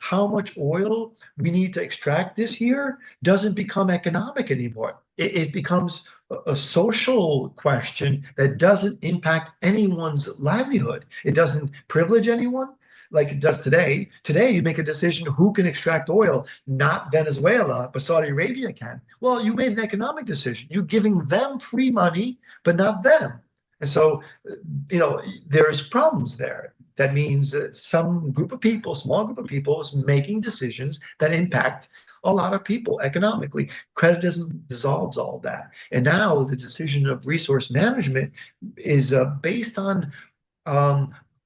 how much oil we need to extract this year doesn't become economic anymore. It becomes a social question that doesn't impact anyone's livelihood. It doesn't privilege anyone like it does today. Today, you make a decision who can extract oil, not Venezuela, but Saudi Arabia can. Well, you made an economic decision. You're giving them free money, but not them. And so, there's problems there. That means some group of people, small group of people, is making decisions that impact a lot of people economically. Creditism dissolves all of that. And now the decision of resource management is based on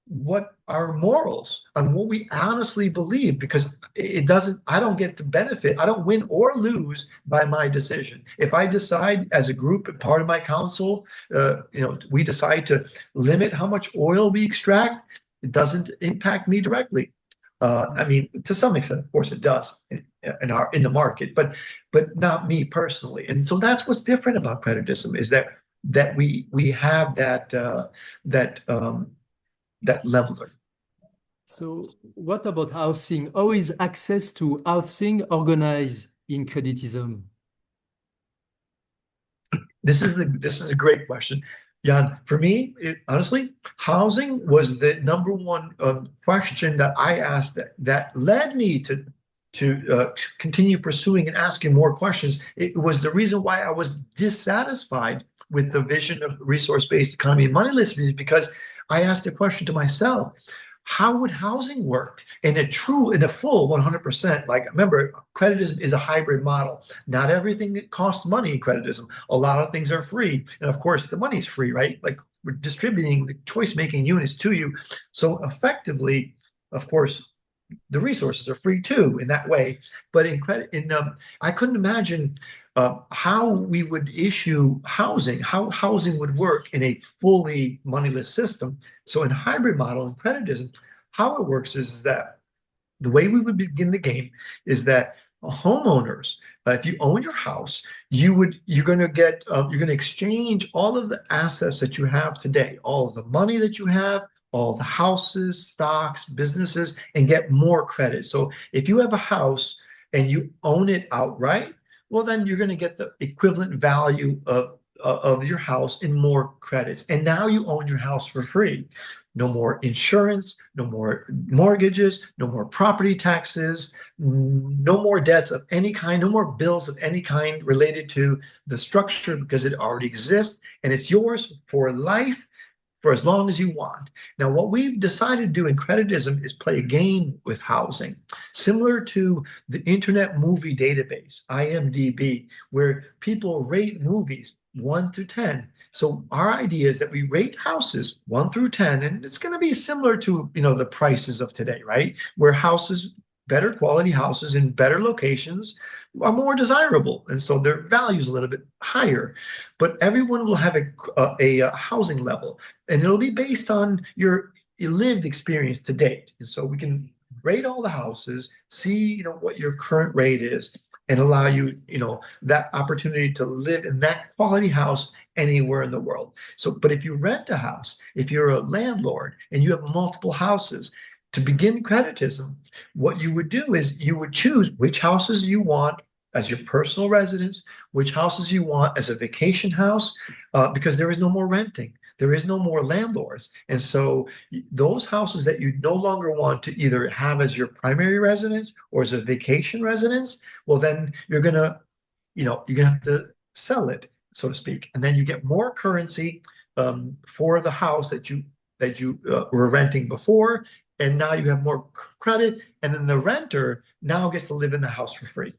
what our morals, on what we honestly believe, because it doesn't, I don't get the benefit, I don't win or lose by my decision. If I decide as a group, part of my council, we decide to limit how much oil we extract, it doesn't impact me directly. I mean, to some extent, of course, it does in the market, but not me personally. And so that's what's different about creditism is that we have that that leveler. So what about housing? How is access to housing organized in creditism? This is a great question, Jan. For me, honestly, housing was the number one question that I asked that led me to continue pursuing and asking more questions. It was the reason why I was dissatisfied with the vision of resource-based economy and moneyless because I asked a question to myself: how would housing work in a full 100%? Like, remember, creditism is a hybrid model. Not everything costs money in creditism. A lot of things are free. And of course, the money's free, right? Like, we're distributing the choice making units to you. So effectively, of course, the resources are free too in that way. But I couldn't imagine how we would issue housing, how housing would work in a fully moneyless system. So in hybrid model and creditism, how it works is that the way we would begin the game is that homeowners, if you own your house, you're going to exchange all of the assets that you have today, all of the money that you have, all the houses, stocks, businesses, and get more credit. So if you have a house and you own it outright, well, then you're going to get the equivalent value of your house in more credits. And now you own your house for free. No more insurance, no more mortgages, no more property taxes, no more debts of any kind, no more bills of any kind related to the structure because it already exists and it's yours for life for as long as you want. Now, what we've decided to do in creditism is play a game with housing, similar to the Internet Movie Database, IMDb, where people rate movies 1 through 10. So our idea is that we rate houses 1 through 10, and it's going to be similar to, the prices of today, right? Where houses, better quality houses in better locations are more desirable, and so their value is a little bit higher. But everyone will have a housing level, and it'll be based on your lived experience to date. And so we can rate all the houses, see what your current rate is, and allow you that opportunity to live in that quality house anywhere in the world. So, but if you rent a house, if you're a landlord and you have multiple houses, to begin creditism, what you would do is you would choose which houses you want as your personal residence, which houses you want as a vacation house, because there is no more renting. There is no more landlords. And so those houses that you no longer want to either have as your primary residence or as a vacation residence, well, then you're gonna have to sell it, so to speak. And then you get more currency for the house that you were renting before, and now you have more credit, and then the renter now gets to live in the house for free.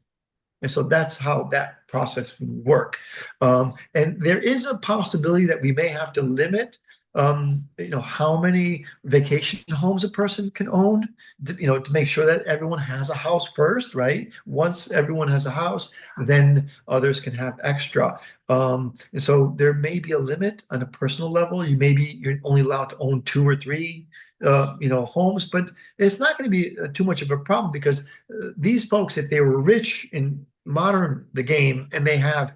And so that's how that process would work. And there is a possibility that we may have to limit, how many vacation homes a person can own, to make sure that everyone has a house first, right? Once everyone has a house, then others can have extra. And so there may be a limit on a personal level. You're only allowed to own 2 or 3 homes, but it's not going to be too much of a problem because these folks, if they were rich in the game and they have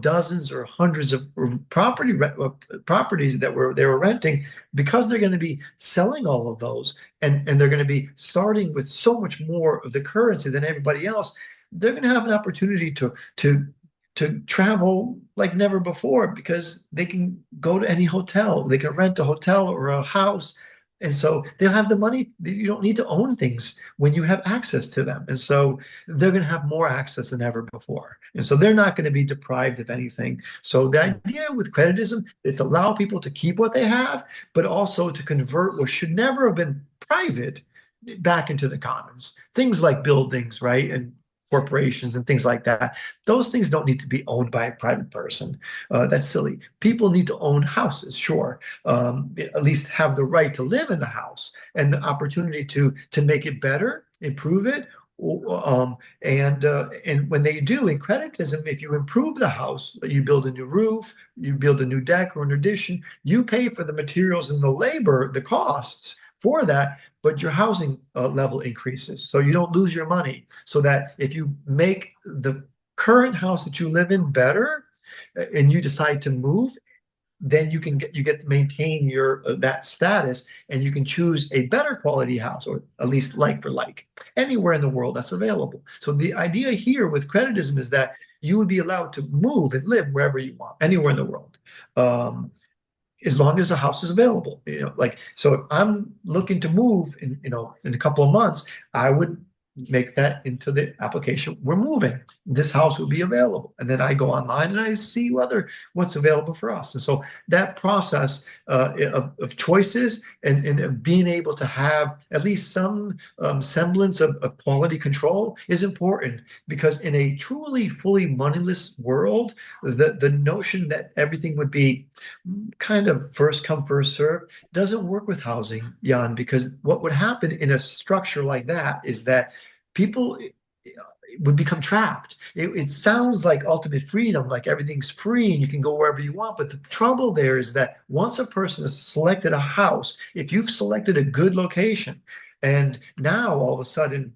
dozens or hundreds of properties that they were renting, because they're going to be selling all of those and they're going to be starting with so much more of the currency than everybody else, they're going to have an opportunity to travel like never before because they can go to any hotel, they can rent a hotel or a house And so they'll have the money. You don't need to own things when you have access to them. And so they're going to have more access than ever before. And so they're not going to be deprived of anything. So the idea with creditism is to allow people to keep what they have, but also to convert what should never have been private back into the commons. Things like buildings, right? And corporations and things like that. Those things don't need to be owned by a private person. That's silly. People need to own houses, sure, at least have the right to live in the house and the opportunity to make it better, improve it. And when they do in creditism, if you improve the house, you build a new roof, you build a new deck or an addition, you pay for the materials and the labor, the costs for that, but your housing level increases. So you don't lose your money. So that if you make the current house that you live in better and you decide to move, then you get to maintain your that status and you can choose a better quality house or at least like for like anywhere in the world that's available. So the idea here with creditism is that you would be allowed to move and live wherever you want, anywhere in the world. As long as the house is available. Like, so if I'm looking to move in a couple of months, I would make that into the application. We're moving. This house will be available. And then I go online and I see what's available for us. And so that process of choices and being able to have at least some semblance of quality control is important, because in a truly fully moneyless world, the notion that everything would be kind of first come, first serve doesn't work with housing, Jan, because what would happen in a structure like that is that people would become trapped. It sounds like ultimate freedom, like everything's free and you can go wherever you want. But the trouble there is that once a person has selected a house, if you've selected a good location, and now all of a sudden,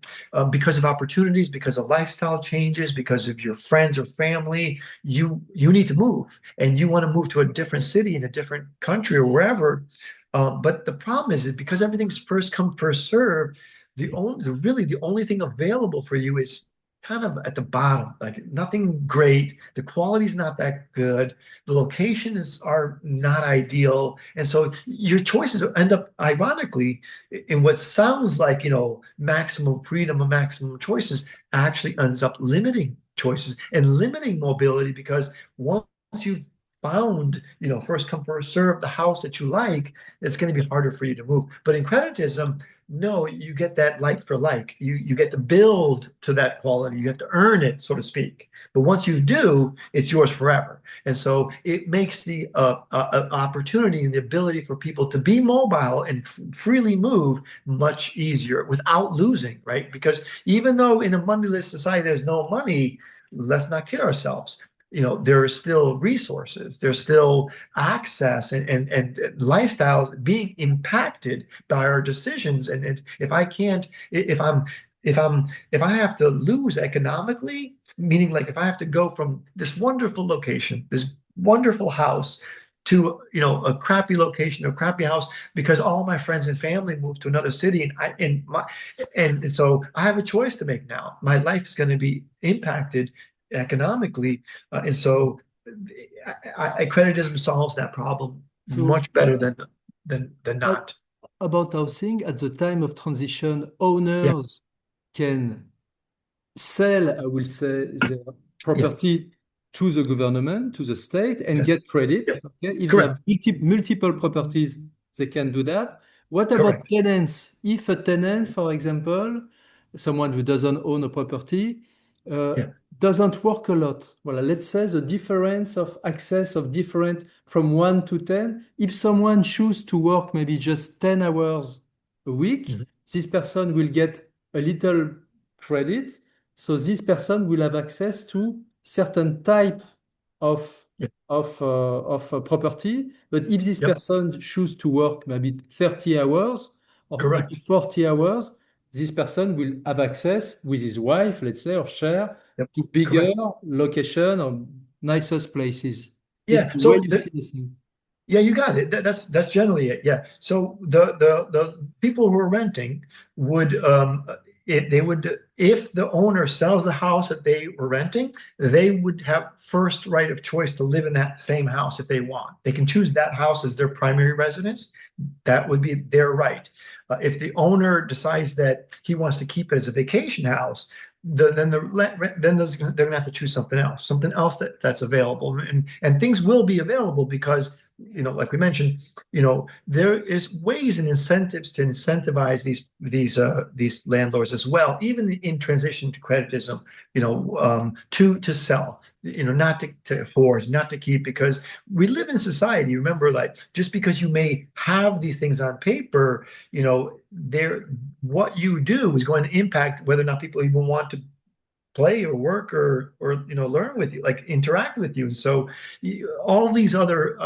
because of opportunities, because of lifestyle changes, because of your friends or family, you need to move, and you want to move to a different city in a different country or wherever. But the problem is that because everything's first come, first serve, the only thing available for you is kind of at the bottom, like nothing great. The quality's not that good. The locations are not ideal. And so your choices end up, ironically, in what sounds like, maximum freedom and maximum choices actually ends up limiting choices and limiting mobility, because once you've found, first come, first serve, the house that you like, it's going to be harder for you to move. But in creditism, no, you get that like for like. You get to build to that quality. You have to earn it, so to speak. But once you do, it's yours forever. And so it makes the opportunity and the ability for people to be mobile and freely move much easier without losing, right? Because even though in a moneyless society there's no money, let's not kid ourselves. There are still resources, there's still access and lifestyles being impacted by our decisions. And if I can't, if I have to lose economically, meaning like if I have to go from this wonderful location, this wonderful house to a crappy location, a crappy house, because all my friends and family moved to another city, and so I have a choice to make now. My life is going to be impacted economically, and so accreditism solves that problem So much better than uh, not. about housing, at the time of transition, Yeah, owners can sell, I will say, their yeah, property to the government, to the state, and exactly. get credit. Yeah, Okay? If they have correct, multiple properties, they can do that. What about correct. tenants? If a tenant, for example, someone who doesn't own a property, uh, Yeah, doesn't work a lot. Well, let's say the difference of access of different from 1 to 10. If someone chooses to work maybe just 10 hours a week, mhm, this person will get a little credit, so this person will have access to certain type of yeah, property. But if this yep, person choose to work maybe 30 hours or maybe correct. 40 hours, this person will have access with his wife, let's say, or share Yep, to bigger correct. location or nicest places. It's Yeah. the way So you see this thing. yeah, you got it. That's generally it. Yeah. So the people who are renting would if the owner sells the house that they were renting, they would have first right of choice to live in that same house if they want. They can choose that house as their primary residence. That would be their right. If the owner decides that he wants to keep it as a vacation house, they're going to have to choose something else that's available, and things will be available because like we mentioned, there is ways and incentives to incentivize these landlords as well, even in transition to creditism, to sell, not to hoard, not to keep, because we live in society. Remember, like, just because you may have these things on paper, there what you do is going to impact whether or not people even want to play or work or learn with you, like interact with you. And so all these other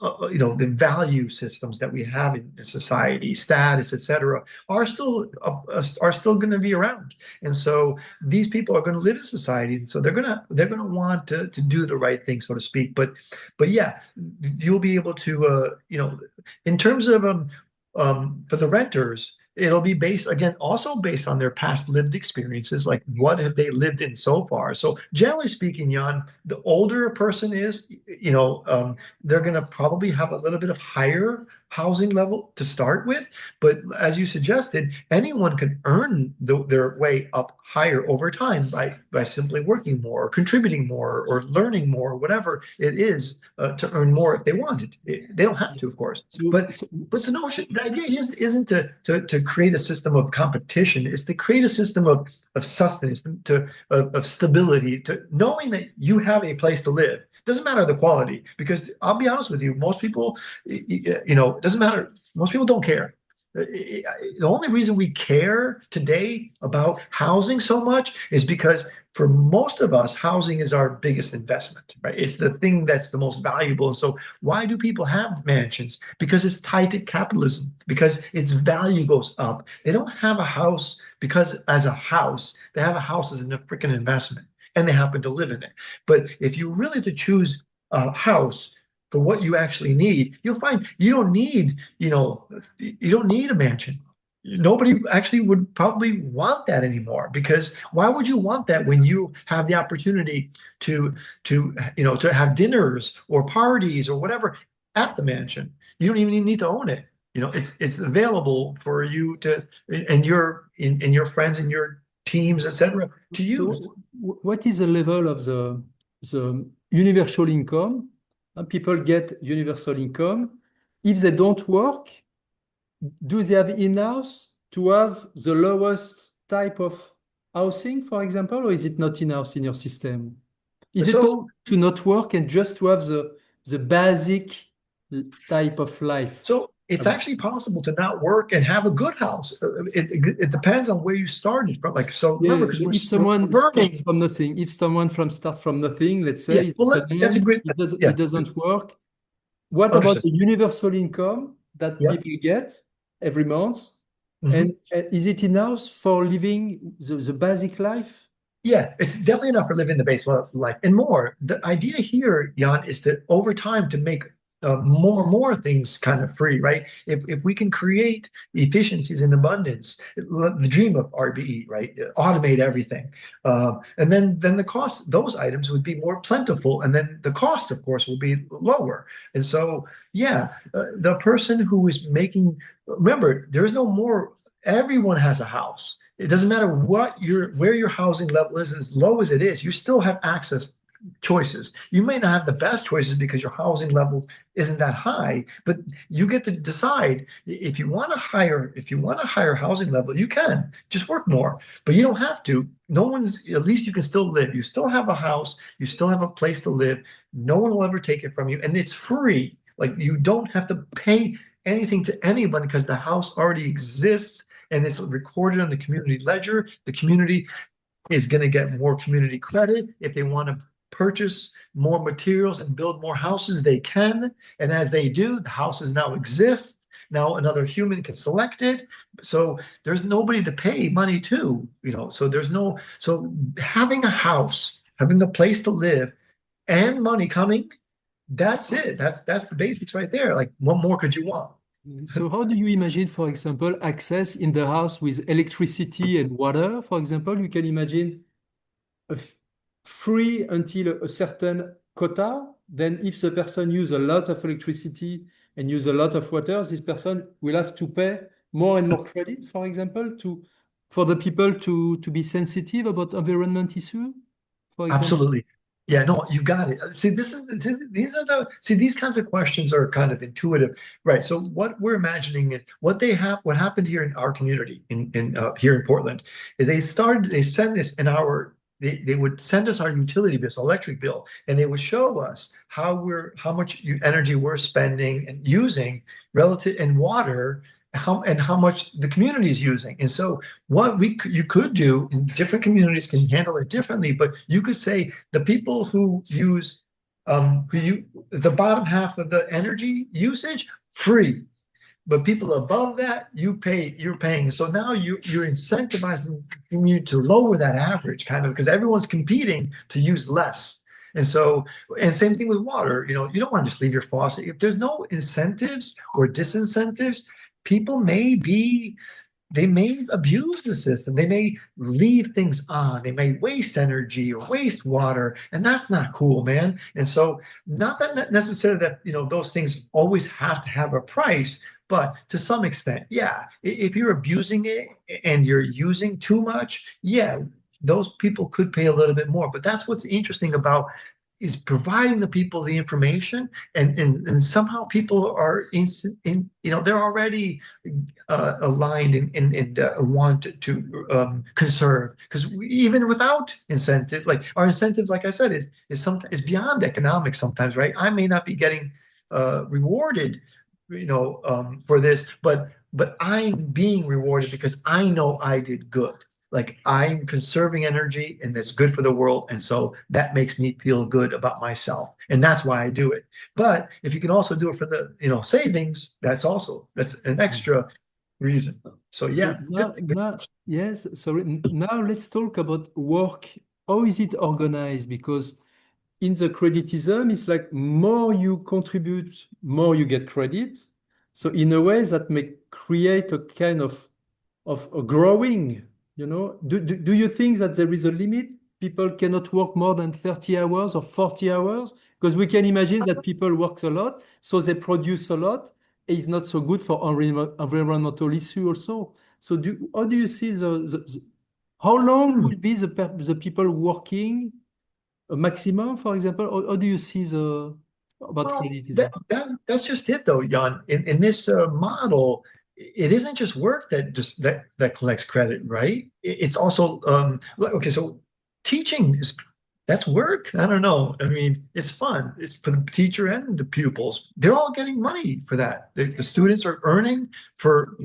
the value systems that we have in society, status, etc., are still going to be around. And so these people are going to live in society, and so they're going to want to do the right thing, so to speak. But yeah, you'll be able to in terms of for the renters, it'll be based, again, also based on their past lived experiences, like what have they lived in so far. So generally speaking, Jan, the older a person is, they're going to probably have a little bit of higher housing level to start with. But as you suggested, anyone can earn their way up higher over time by simply working more or contributing more or learning more, whatever it is, to earn more if they wanted. They don't have to, of course. So, But so, but the idea isn't to create a system of competition. It's to create a system of sustenance, of stability, to knowing that you have a place to live. Doesn't matter the quality, because I'll be honest with you, most people, it doesn't matter. Most people don't care. The only reason we care today about housing so much is because for most of us, housing is our biggest investment, right? It's the thing that's the most valuable. And so why do people have mansions? Because it's tied to capitalism, because its value goes up. They don't have a house because as a house, they have a house as a freaking investment, and they happen to live in it. But if you really to choose a house for what you actually need, you'll find you don't need a mansion. Nobody actually would probably want that anymore, because why would you want that when you have the opportunity to have dinners or parties or whatever at the mansion? You don't even need to own it. It's available for you to and your friends and your teams, etc., to use. what is the level of the universal income? People get universal income. If they don't work, do they have enough to have the lowest type of housing, for example, or is it not enough in your system? Is it possible So to not work and just to have the basic type of life? So I it's would say. actually possible to not work and have a good house. It depends on where you started from. Like, so remember, Yeah, because but if we're someone starts learning. from nothing, if someone from start from nothing, let's say Yeah, he's a well, that's a student, great. it Yeah, doesn't work. What about understood. the universal income that Yeah. people get every month? And Mhm. is it enough for living the basic life? Yeah, it's definitely enough for living the base life and more. The idea here, Jan, is that over time to make more and more things kind of free, right? If we can create efficiencies in abundance, the dream of RBE, right? Automate everything, and then the cost, those items would be more plentiful, and then the cost, of course, will be lower. And so, yeah, the person who is making, remember, there is no more. Everyone has a house. It doesn't matter where your housing level is, as low as it is, you still have access choices. You may not have the best choices because your housing level isn't that high, but you get to decide if you want a higher housing level, you can just work more, but you don't have to. No one's, at least you can still live. You still have a house, you still have a place to live. No one will ever take it from you, and it's free. Like, you don't have to pay anything to anyone because the house already exists and it's recorded on the community ledger. The community is going to get more community credit. If they want to purchase more materials and build more houses, they can. And as they do, the houses now exist. Now another human can select it. So there's nobody to pay money to, so having a house, having a place to live and money coming, that's it. That's the basics right there. Like, what more could you want? So how do you imagine, for example, access in the house with electricity and water? For example, you can imagine a free until a certain quota. Then if the person use a lot of electricity and use a lot of water, this person will have to pay more and more credit, for example, to for the people to be sensitive about environment issue, for example. Absolutely. Yeah, no, you got it. See, these are these kinds of questions are kind of intuitive, right? So what we're imagining is what happened here in our community in here in Portland is they send this in our they would send us our utility bills, electric bill, and they would show us how much energy we're spending and using relative in water, how much the community is using. And so you could do in different communities can handle it differently, but you could say the people who use the bottom half of the energy usage free, but people above that you're paying. So now you're incentivizing you to lower that average kind of because everyone's competing to use less. And so, and same thing with water, you don't want to just leave your faucet. If there's no incentives or disincentives, people they may abuse the system. They may leave things on. They may waste energy or waste water, and that's not cool, man. And so, not that necessarily that those things always have to have a price, but to some extent, yeah. If you're abusing it and you're using too much, yeah, those people could pay a little bit more. But that's what's interesting about is providing the people the information, and somehow people are they're already aligned and want to conserve because even without incentive, like our incentives, like I said, is beyond economics sometimes, right? I may not be getting rewarded, for this, but I'm being rewarded because I know I did good. Like I'm conserving energy and that's good for the world. And so that makes me feel good about myself. And that's why I do it. But if you can also do it for the, savings, that's an extra reason. So So yeah, good. now, yes, sorry. Now let's talk about work. How is it organized? Because in the creditism, it's like more you contribute, more you get credit. So in a way that may create a kind of a growing, Do you think that there is a limit? People cannot work more than 30 hours or 40 hours? Because we can imagine that people work a lot, so they produce a lot. It's not so good for environmental issue also. So how do you see how long Hmm. will be the people working a maximum, for example? How do you see the about Well, creditism? that's just it though, Jan. In this model, it isn't just work that collects credit, right? It's also okay. So teaching is that's work. I don't know. I mean, it's fun. It's for the teacher and the pupils. They're all getting money for that. The students are earning for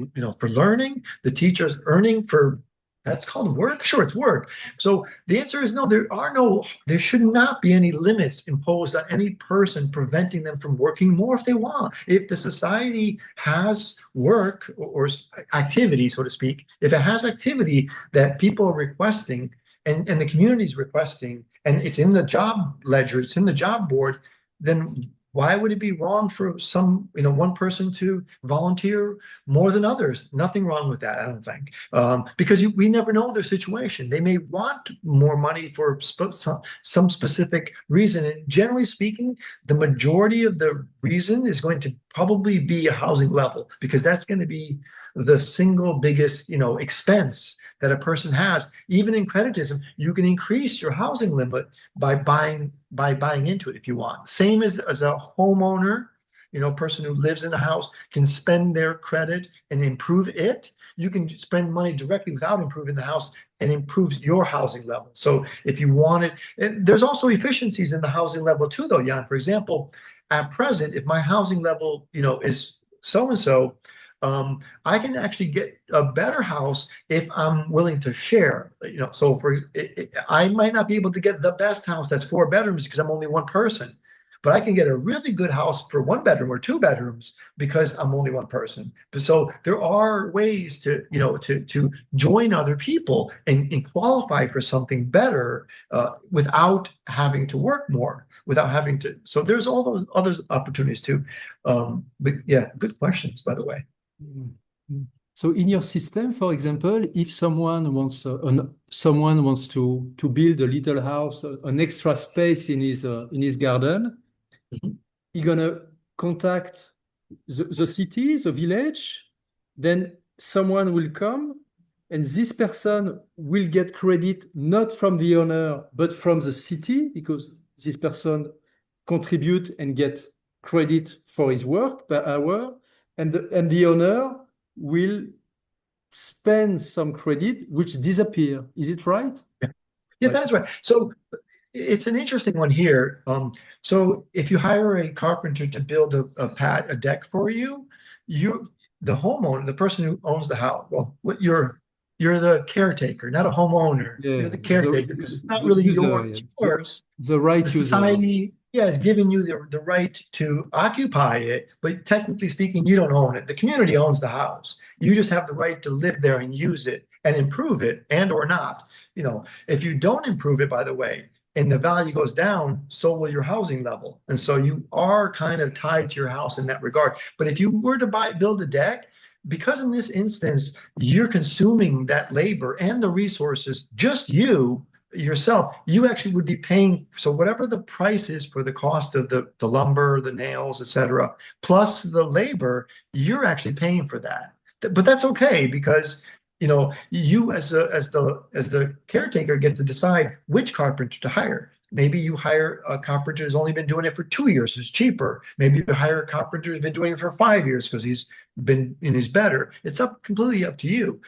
learning. The teachers earning for that's called work. Sure, it's work. So the answer is no, there should not be any limits imposed on any person preventing them from working more if they want. If the society has work or activity, so to speak, if it has activity that people are requesting and the community is requesting, and it's in the job ledger, it's in the job board, then why would it be wrong for one person to volunteer more than others? Nothing wrong with that, I don't think. Because we never know their situation. They may want more money for some specific reason. And generally speaking, the majority of the reason is going to probably be a housing level because that's going to be the single biggest, expense that a person has. Even in creditism, you can increase your housing limit by buying into it if you want. Same as a homeowner, person who lives in a house can spend their credit and improve it. You can spend money directly without improving the house and improves your housing level. So if you want it, and there's also efficiencies in the housing level too, though, Jan. For example, at present, if my housing level, is so and so, I can actually get a better house if I'm willing to share. So I might not be able to get the best house that's 4 bedrooms because I'm only one person, but I can get a really good house for 1 bedroom or 2 bedrooms because I'm only one person. So there are ways to join other people and qualify for something better without having to work more. without having to. So there's all those other opportunities too. But yeah, good questions, by the way. Mm. Mm. So in your system, for example, if someone wants to build a little house, an extra space in his garden, Mhm. he gonna contact the city, the village, then someone will come, and this person will get credit not from the owner, but from the city, because this person contribute and get credit for his work per hour, and the owner will spend some credit which disappear. Is it right? Yeah, yeah, Like, that is right. So it's an interesting one here. So if you hire a carpenter to build a deck for you, you the homeowner, the person who owns the house, well, you're the caretaker, not a homeowner. You're yeah, the caretaker because it's not the really user, yours, yeah. it's yours. The The right user, yeah. society, yeah, has given you the right to occupy it, but technically speaking, you don't own it. The community owns the house. You just have the right to live there and use it and improve it and or not. If you don't improve it, by the way, and the value goes down, so will your housing level. And so you are kind of tied to your house in that regard. But if you were to build a deck, because in this instance, you're consuming that labor and the resources, just you yourself, you actually would be paying. So whatever the price is for the cost of the lumber, the nails, etc., plus the labor, you're actually paying for that. But that's okay because you as the caretaker get to decide which carpenter to hire. Maybe you hire a carpenter who's only been doing it for 2 years, who's cheaper. Maybe you hire a carpenter who's been doing it for 5 years because he's better. It's completely up to you.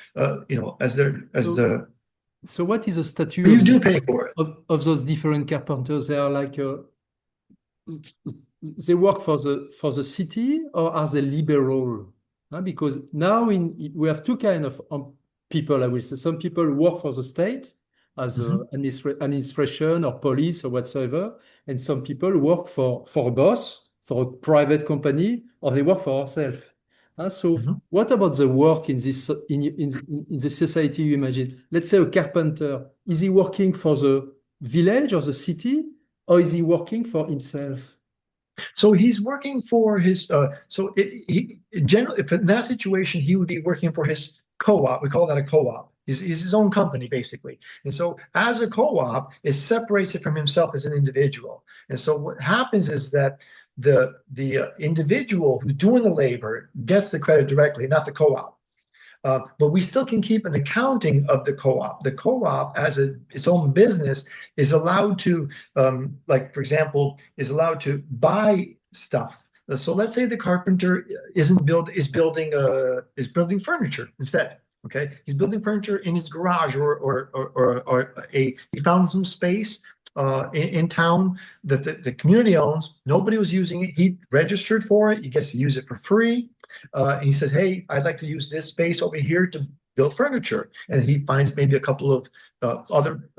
As So, the so what is the but status you do pay for it. of those different carpenters? They are like they work for the city, or are they liberal? Because now we have two kind of people, I will say. Some people work for the state as Mhm. administration or police or whatsoever, and some people work for a boss, for a private company, or they work for ourselves. So Mhm. what about the work in this in the society you imagine? Let's say a carpenter, is he working for the village or the city, or is he working for himself? So he's working for his. He generally, if in that situation, he would be working for his co-op. We call that a co-op. He's his own company basically. And so as a co-op, it separates it from himself as an individual. And so what happens is that the individual who's doing the labor gets the credit directly, not the co-op. But we still can keep an accounting of the co-op. The co-op, as its own business, is allowed to, like for example, is allowed to buy stuff. So let's say the carpenter is building furniture instead. Okay, he's building furniture in his garage or he found some space in town that the community owns. Nobody was using it. He registered for it. He gets to use it for free. And he says, "Hey, I'd like to use this space over here to build furniture." And he finds maybe a couple of other,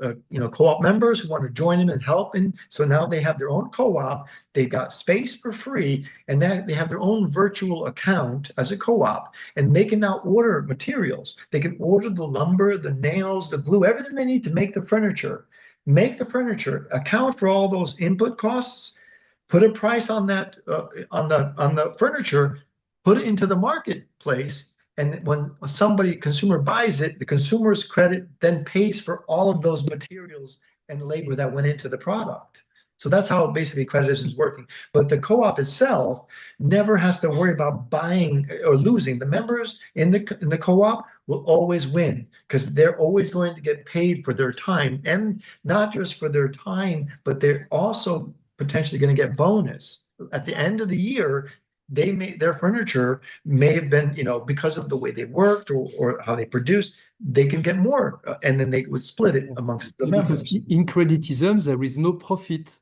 co-op members who want to join him and help. And so now they have their own co-op. They've got space for free, and that they have their own virtual account as a co-op. And they can now order materials. They can order the lumber, the nails, the glue, everything they need to make the furniture. Make the furniture, account for all those input costs, put a price on that on the furniture, put it into the marketplace, and when somebody consumer buys it, the consumer's credit then pays for all of those materials and labor that went into the product. So that's how basically creditism is working. But the co-op itself never has to worry about buying or losing. The members in the co-op will always win because they're always going to get paid for their time, and not just for their time, but they're also potentially going to get bonus at the end of the year. Their furniture may have been, because of the way they worked or how they produced, they can get more, and then they would split it amongst the Yeah, because members. in creditism, there is no profit.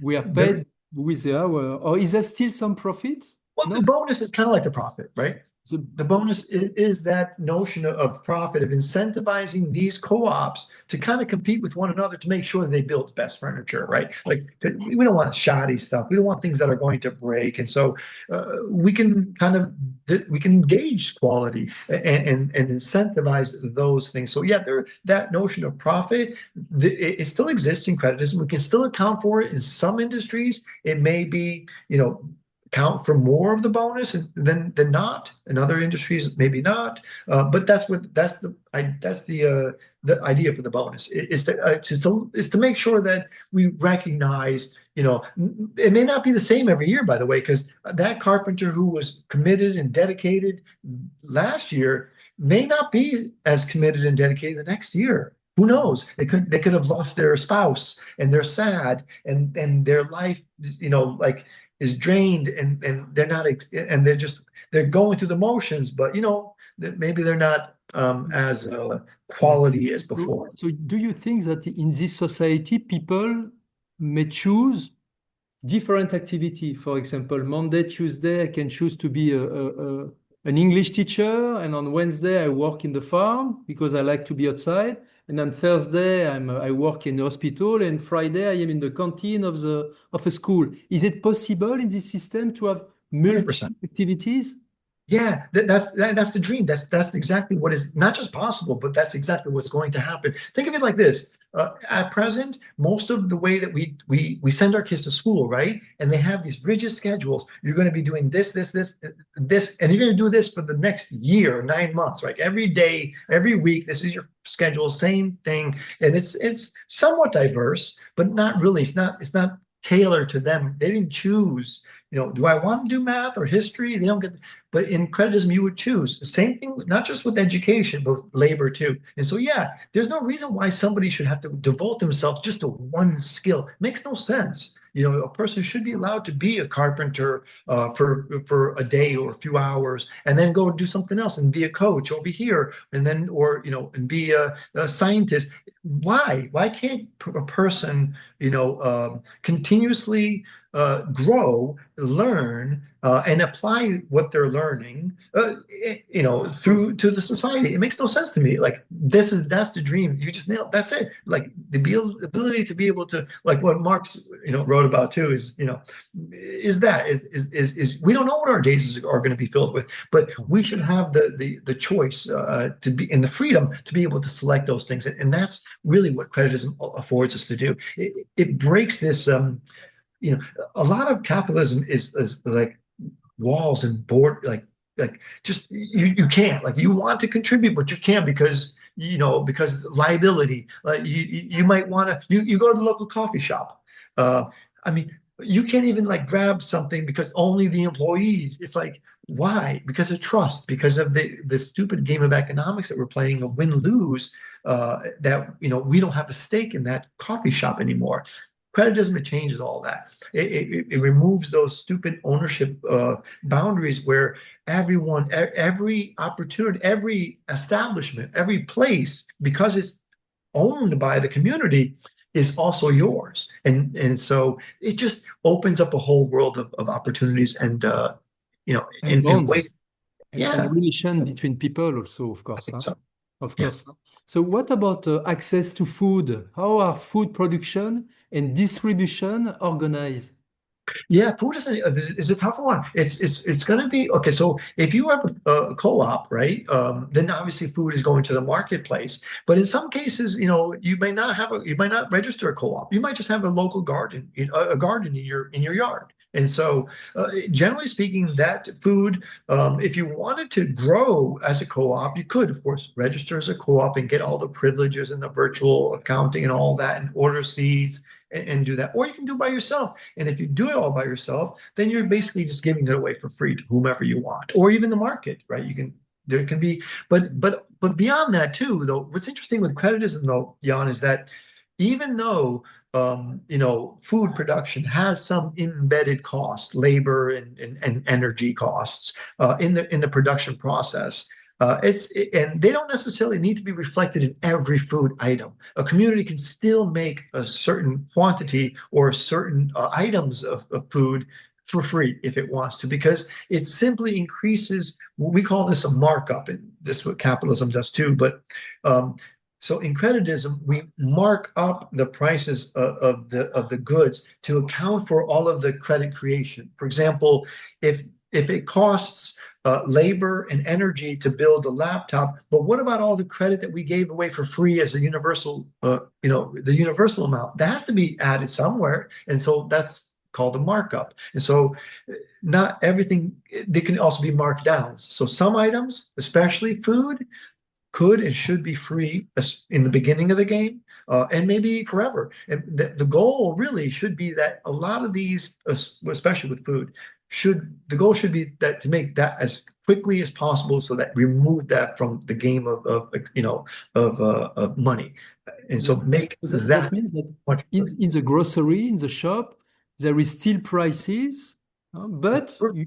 We are The paid with the hour. Or is there still some profit? Well, the No? bonus is kind of like the profit, right? The, The bonus is that notion of profit, of incentivizing these co-ops to kind of compete with one another to make sure that they build best furniture, right? Like we don't want shoddy stuff. We don't want things that are going to break. And so we can kind of we can gauge quality and incentivize those things. So yeah, that notion of profit, it still exists in creditism. We can still account for it in some industries. It may be, count for more of the bonus than not. In other industries, maybe not. But that's the idea for the bonus is to make sure that we recognize. It may not be the same every year, by the way, because that carpenter who was committed and dedicated last year may not be as committed and dedicated the next year. Who knows? They could have lost their spouse and they're sad and their life, like is drained and they're not and they're going through the motions, but maybe they're not as yeah. quality as So, before. so do you think that in this society, people may choose different activity? For example, Monday, Tuesday, I can choose to be an English teacher, and on Wednesday, I work in the farm because I like to be outside. And on Thursday, I work in the hospital, and Friday, I am in the canteen of a school. Is it possible in this system to have 100%. multi activities? Yeah, that's the dream. That's exactly what is not just possible, but that's exactly what's going to happen. Think of it like this. At present, most of the way that we send our kids to school, right? And they have these rigid schedules. You're going to be doing this, and you're going to do this for the next year, 9 months, right? Every day, every week, this is your schedule, same thing. And it's somewhat diverse, but not really. It's not tailored to them. They didn't choose. Do I want to do math or history? They don't get, but in creditism, you would choose. Same thing, not just with education, but labor too. And so, yeah, there's no reason why somebody should have to devote themselves just to one skill. It makes no sense. A person should be allowed to be a carpenter for a day or a few hours, and then go do something else and be a coach or be here, and then and be a scientist. Why? Why can't a person continuously grow, learn, and apply what they're learning, through to the society? It makes no sense to me. Like that's the dream. You just nailed. That's it. Like the ability to be able to, like what Marx, wrote about too, is we don't know what our days are going to be filled with, but we should have the choice to be in the freedom to be able to select those things, and that's really what creditism affords us to do. It breaks this. You know, a lot of capitalism is like walls and board, like just you can't, like, you want to contribute but you can't because liability. Like you might want to, you go to the local coffee shop. I mean, you can't even like grab something because only the employees. It's like, why? Because of trust, because of the stupid game of economics that we're playing of win lose. That we don't have a stake in that coffee shop anymore. Creditism, it changes all that. It removes those stupid ownership boundaries where every opportunity, every establishment, every place, because it's owned by the community, is also yours. And so it just opens up a whole world of opportunities and And in ways. bonds and Yeah, relation between people also, of I course, think huh? so. Of Yeah. course. Huh? So what about access to food? How are food production and distribution organized? Yeah, food is a tough one. It's going to be okay. So if you have a co-op, right, then obviously food is going to the marketplace. But in some cases, you might not register a co-op. You might just have a local garden, a garden in your yard. And so, generally speaking, that food, if you wanted to grow as a co-op, you could, of course, register as a co-op and get all the privileges and the virtual accounting and all that, and order seeds and do that. Or you can do it by yourself. And if you do it all by yourself, then you're basically just giving it away for free to whomever you want, or even the market, right? There can be, but beyond that too, though, what's interesting with creditism though, Jan, is that even though food production has some embedded costs, labor and energy costs in the production process. And they don't necessarily need to be reflected in every food item. A community can still make a certain quantity or certain items of food for free if it wants to, because it simply increases. We call this a markup, and this is what capitalism does too. But um, so in creditism, we mark up the prices of the goods to account for all of the credit creation. For example, if it costs labor and energy to build a laptop, but what about all the credit that we gave away for free as a universal, the universal amount? That has to be added somewhere, and so that's called a markup. And so, not everything, they can also be marked down. So some items, especially food, could and should be free in the beginning of the game, and maybe forever. And the goal really should be that a lot of these, especially with food, the goal should be that to make that as quickly as possible, so that we remove that from the game of money, and so make That that means that much. in the grocery, in the shop, there is still prices, but Yeah,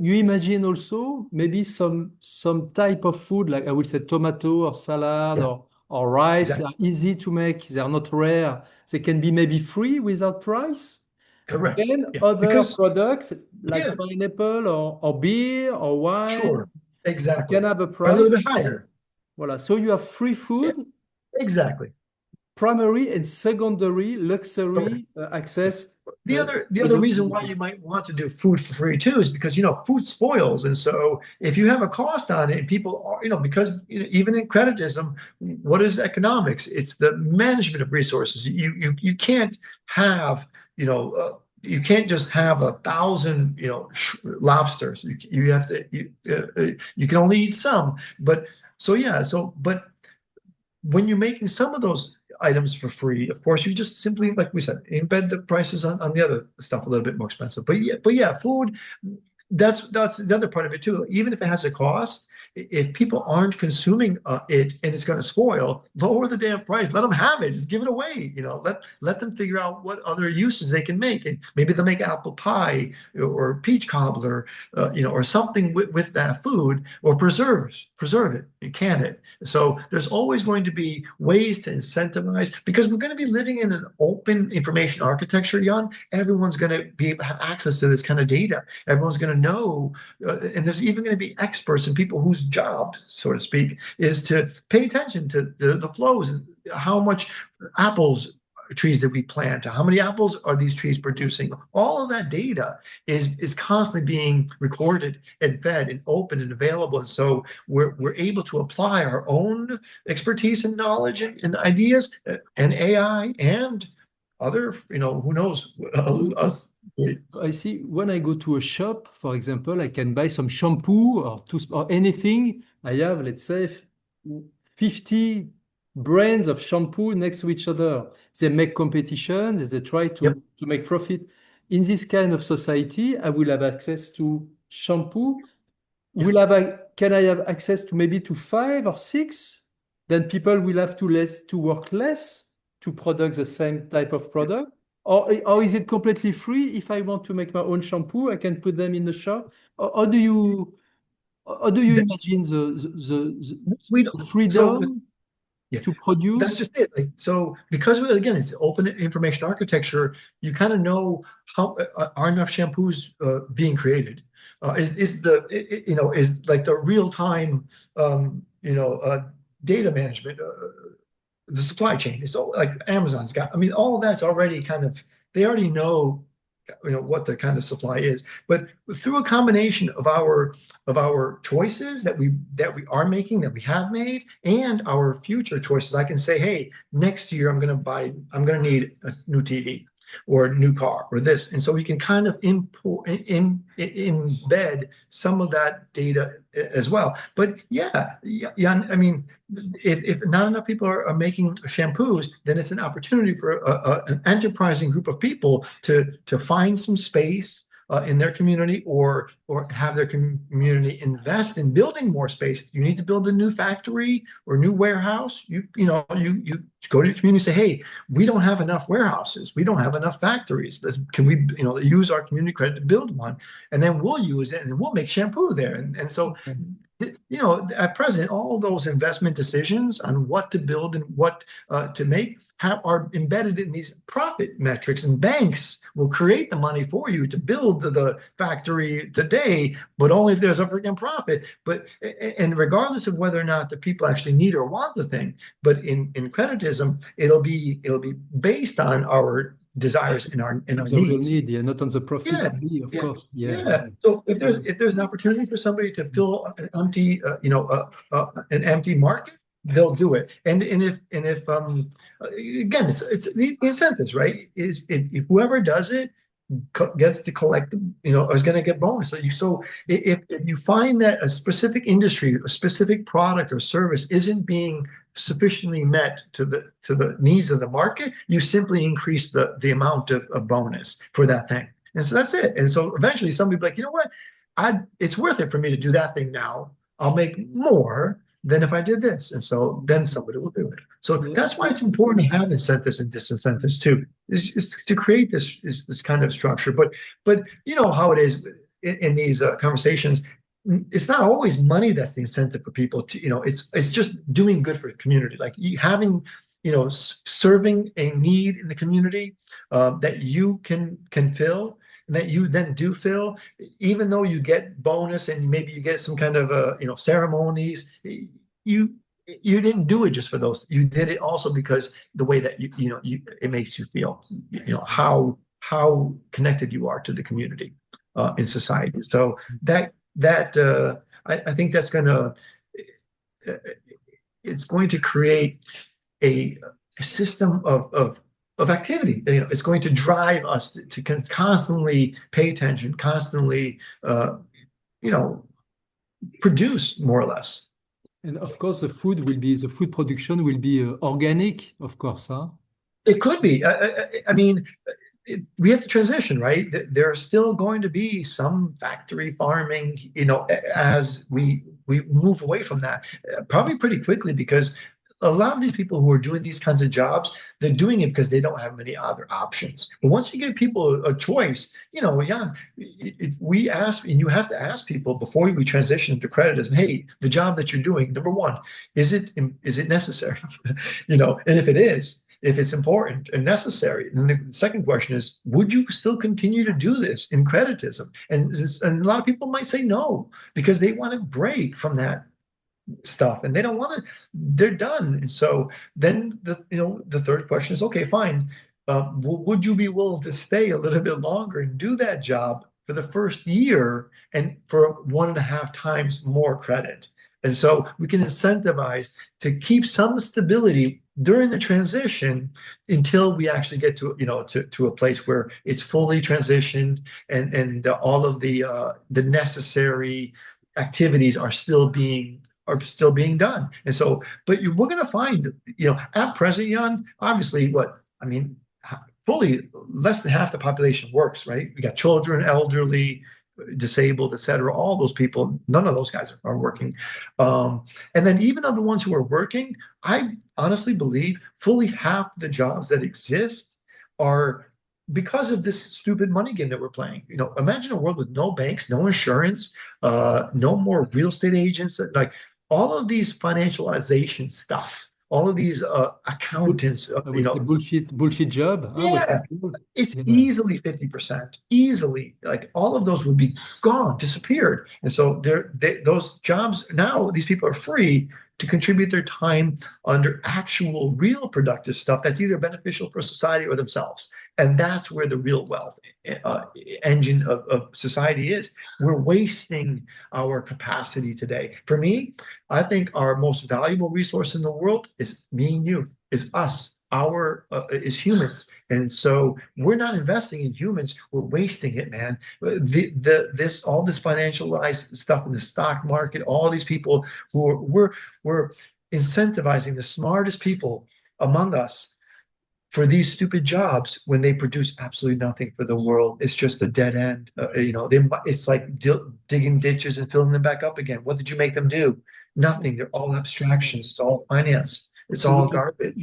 you imagine also maybe some type of food, like I would say tomato or salad yeah, or rice, they exactly. are easy to make, they are not rare, they can be maybe free without price. Correct. Then Yeah, other because products like yeah, pineapple or beer or wine sure, exactly. can have a Are a price. little bit higher. Voilà. So you have free Yeah, food, exactly. primary and secondary Correct. luxury access The other without reason why you might want to do food for free too is because food spoils, and so if you have a cost on it, and people are because even in creditism, what is economics? It's the management of resources. You can't have you can't just have 1,000 lobsters. You have to you can only eat some, but so yeah, so but when you're making some of those items for free, of course, you just simply, like we said, embed the prices on the other stuff a little bit more expensive. But yeah, food, that's the other part of it too. Even if it has a cost, if people aren't consuming it and it's going to spoil, lower the damn price. Let them have it. Just give it away. Let them figure out what other uses they can make. And maybe they'll make apple pie or peach cobbler, or something with that food, or preserve it, and can it. So there's always going to be ways to incentivize, because we're going to be living in an open information architecture, Jan. Everyone's going to be able to have access to this kind of data. Everyone's going to know, and there's even going to be experts and people whose job, so to speak, is to pay attention to the flows and how much apples trees that we plant, how many apples are these trees producing. All of that data is constantly being recorded and fed and open and available, and so we're able to apply our own expertise and knowledge and ideas, and AI and other, who knows, us. I see when I go to a shop, for example, I can buy some shampoo or anything. I have, let's say, 50 brands of shampoo next to each other. They make competition, they try Yep. to make profit. In this kind of society, I will have access to shampoo. Yeah. Can I have access to maybe to five or six? Then people will have to work less to produce the same type of product. Or is it completely free? If I want to make my own shampoo, I can put them in the shop. How do you imagine We don't. the So with freedom Yeah, to that's produce? just it. Like, so because again, it's open information architecture, you kind of know how are enough shampoos being created. Is the is like the real time data management, the supply chain. So like Amazon's got. I mean, all of that's already kind of, they already know what the kind of supply is. But through a combination of our choices that we are making, that we have made, and our future choices, I can say, hey, next year I'm going to need a new TV or a new car or this. And so we can kind of embed some of that data as well. But yeah, I mean, if not enough people are making shampoos, then it's an opportunity for an enterprising group of people to find some space in their community, or have their community invest in building more space. If you need to build a new factory or new warehouse, you go to your community and say, hey, we don't have enough warehouses, we don't have enough factories. Can we use our community credit to build one, and then we'll use it and we'll make shampoo there. And so at present, all those investment decisions on what to build and what to make are embedded in these profit metrics, and banks will create the money for you to build the factory today, but only if there's a freaking profit. But and regardless of whether or not the people actually need or want the thing, but in creditism, it'll be based on our desires and our The real needs. need, yeah, not on the profit Yeah, only, of yeah, course. Yeah, yeah. yeah. So if there's Um, if there's an opportunity for somebody to fill an empty market, they'll do it. And if again, it's the incentives, right? If whoever does it gets to collect, is going to get bonus. So if you find that a specific industry, a specific product or service isn't being sufficiently met to the needs of the market, you simply increase the amount of bonus for that thing. And so that's it. And so eventually somebody will be like, you know what? It's worth it for me to do that thing now. I'll make more than if I did this. And so then somebody will do it. So yeah, that's why it's important to have incentives and disincentives too, is to create this kind of structure. But you know how it is in these conversations. It's not always money that's the incentive for people to, it's just doing good for the community, like having, serving a need in the community that you can fill, and that you then do fill, even though you get bonus and maybe you get some kind of ceremonies. You didn't do it just for those. You did it also because the way that it makes you feel, how connected you are to the community in society. So I think that's uh, it's going to create a, a system of activity. It's going to drive us to constantly pay attention, constantly, you know, produce more or less. and of course, the food production will be organic, of course, huh? It could be. I mean, we have to transition, right? There are still going to be some factory farming, as we move away from that, probably pretty quickly, because a lot of these people who are doing these kinds of jobs, they're doing it because they don't have many other options. But once you give people a choice, yeah, if we ask, and you have to ask people before we transition to creditism, hey, the job that you're doing, number one, is it necessary? And if it is, if it's important and necessary. And the second question is, would you still continue to do this in creditism? And a lot of people might say no, because they want to break from that stuff and they don't want to, they're done. And so then the third question is, okay, fine. Would you be willing to stay a little bit longer and do that job for the first year and for 1.5 times more credit? And so we can incentivize to keep some stability during the transition until we actually get to a place where it's fully transitioned, and all of the necessary activities are still being done. And so, but we're going to find, at present, Jan, obviously, I mean, fully less than half the population works, right? We got children, elderly, disabled, et cetera. All those people, none of those guys are working. And then even of the ones who are working, I honestly believe fully half the jobs that exist are because of this stupid money game that we're playing. Imagine a world with no banks, no insurance, no more real estate agents, like all of these financialization stuff, all of these Bu- accountants, I will say bullshit job, huh? What we yeah, call. it's Yeah. easily 50%. Easily, like all of those would be gone, disappeared. And so those jobs now, these people are free to contribute their time under actual, real productive stuff that's either beneficial for society or themselves. And that's where the real wealth uh, engine of society is. We're wasting our capacity today. For me, I think our most valuable resource in the world is me and you, is us. Is humans. And so we're not investing in humans, we're wasting it, man. All this financialized stuff in the stock market, all these people who we're incentivizing the smartest people among us for these stupid jobs when they produce absolutely nothing for the world. It's just a dead end. It's like digging ditches and filling them back up again. What did you make them do? Nothing. They're all abstractions. It's all finance. It's So all garbage.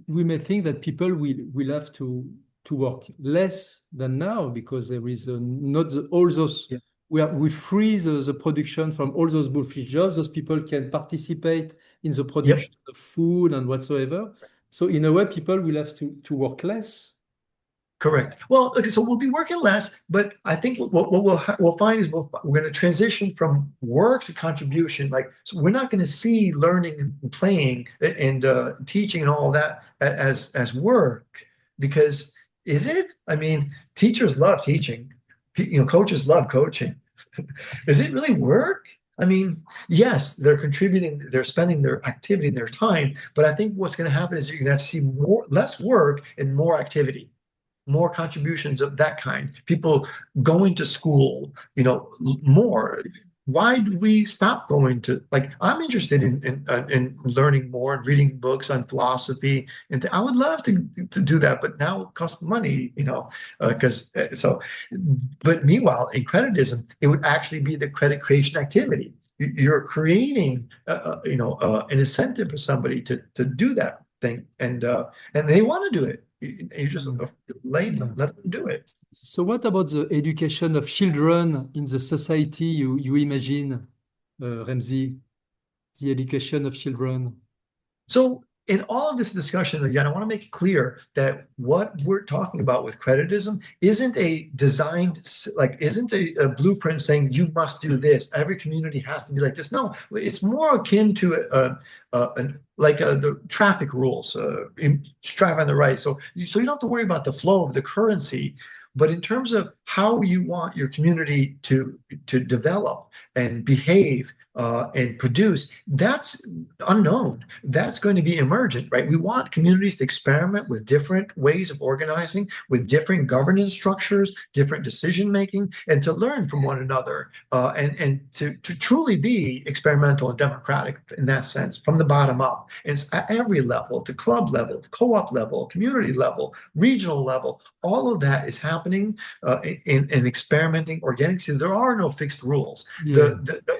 we may think that people will have to work less than now because there is not all those Yeah. we free the production from all those bullfish jobs. Those people can participate in the Yep. production of food and whatsoever. So in a way, people will have to work less. Correct. Well, okay, so we'll be working less, but I think what we'll find is we're going to transition from work to contribution. Like, so we're not going to see learning and playing and teaching and all that as work, because is it? I mean, teachers love teaching. Coaches love coaching. Is it really work? I mean, yes, they're contributing, they're spending their activity, their time, but I think what's going to happen is you're going to have to see less work and more activity, more contributions of that kind, people going to school, more. Why do we stop going to, like, I'm interested in learning more and reading books on philosophy, and I would love to do that, but now it costs money, because so. But meanwhile, in creditism, it would actually be the credit creation activity. You're creating, an incentive for somebody to do that thing, and they want to do it. You just Mm. let them do it. So what about the education of children in the society you imagine, Remzi, the education of children? So, in all of this discussion, again, I want to make it clear that what we're talking about with creditism isn't a designed, like, isn't a blueprint saying you must do this. Every community has to be like this. No, it's more akin to the traffic rules, drive on the right. So you don't have to worry about the flow of the currency. But in terms of how you want your community to develop and behave and produce, that's unknown. That's going to be emergent, right? We want communities to experiment with different ways of organizing, with different governance structures, different decision making, and to learn from one another, and to truly be experimental and democratic in that sense, from the bottom up. And it's at every level, to club level, co-op level, community level, regional level. All of that is happening in experimenting organically. So there are no fixed rules. Yeah,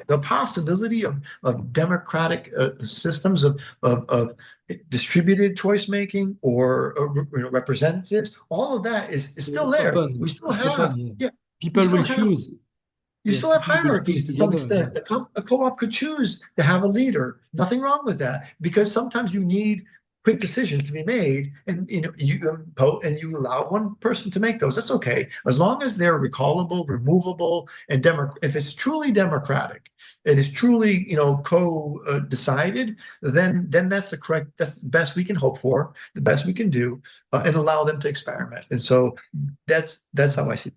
The possibility of democratic systems of distributed choice making, or representatives, all of that is still it's there. We open. still It's open. have, Yeah. yeah, we People still will have choose. you Yeah, still have people will choose hierarchies to some together. Yeah. extent. A co-op could choose to have a leader. Nothing wrong with that, because sometimes you need quick decisions to be made, and you allow one person to make those. That's okay, as long as they're recallable, removable, and if it's truly democratic, and it's truly co-decided, then that's the best we can hope for, the best we can do, and allow them to experiment. And so that's how I see it.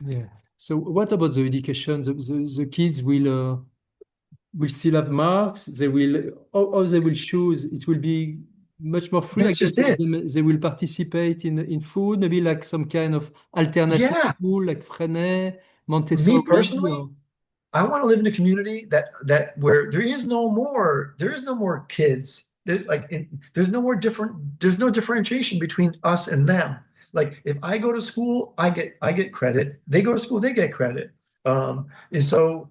Yeah. So what about the education? The kids will still have marks. They will how they will choose. It will be much more free, I That's guess. just it. They will participate in food, maybe like some kind of alternative Yeah. school, like Freinet, Me Montessori, personally, or I want to live in a community that where there is no more kids. There's no differentiation between us and them. Like, if I go to school, I get credit. They go to school, they get credit. And so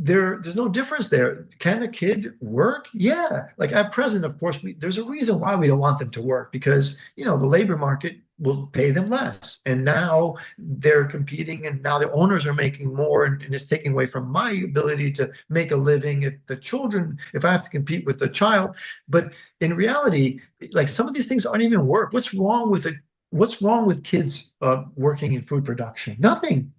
there's no difference there. Can a kid work? Yeah. Like, at present, of course, there's a reason why we don't want them to work, because the labor market will pay them less. And now they're competing, and now the owners are making more, and it's taking away from my ability to make a living if I have to compete with the child. But in reality, like, some of these things aren't even work. What's wrong with kids working in food production? Nothing.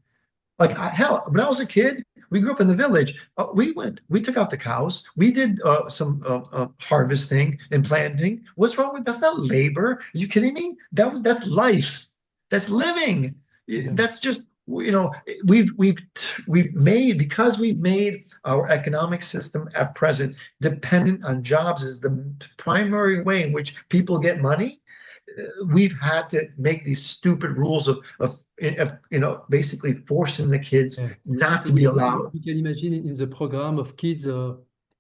Like, hell, when I was a kid, we grew up in the village. We took out the cows. We did some harvesting and planting. What's wrong with that's not labor? Are you kidding me? That's life. That's living. yeah, That's just, we've made our economic system at present dependent on jobs as the primary way in which people get money. We've had to make these stupid rules of basically forcing the kids yeah. not So to be allowed. we can imagine in the program of kids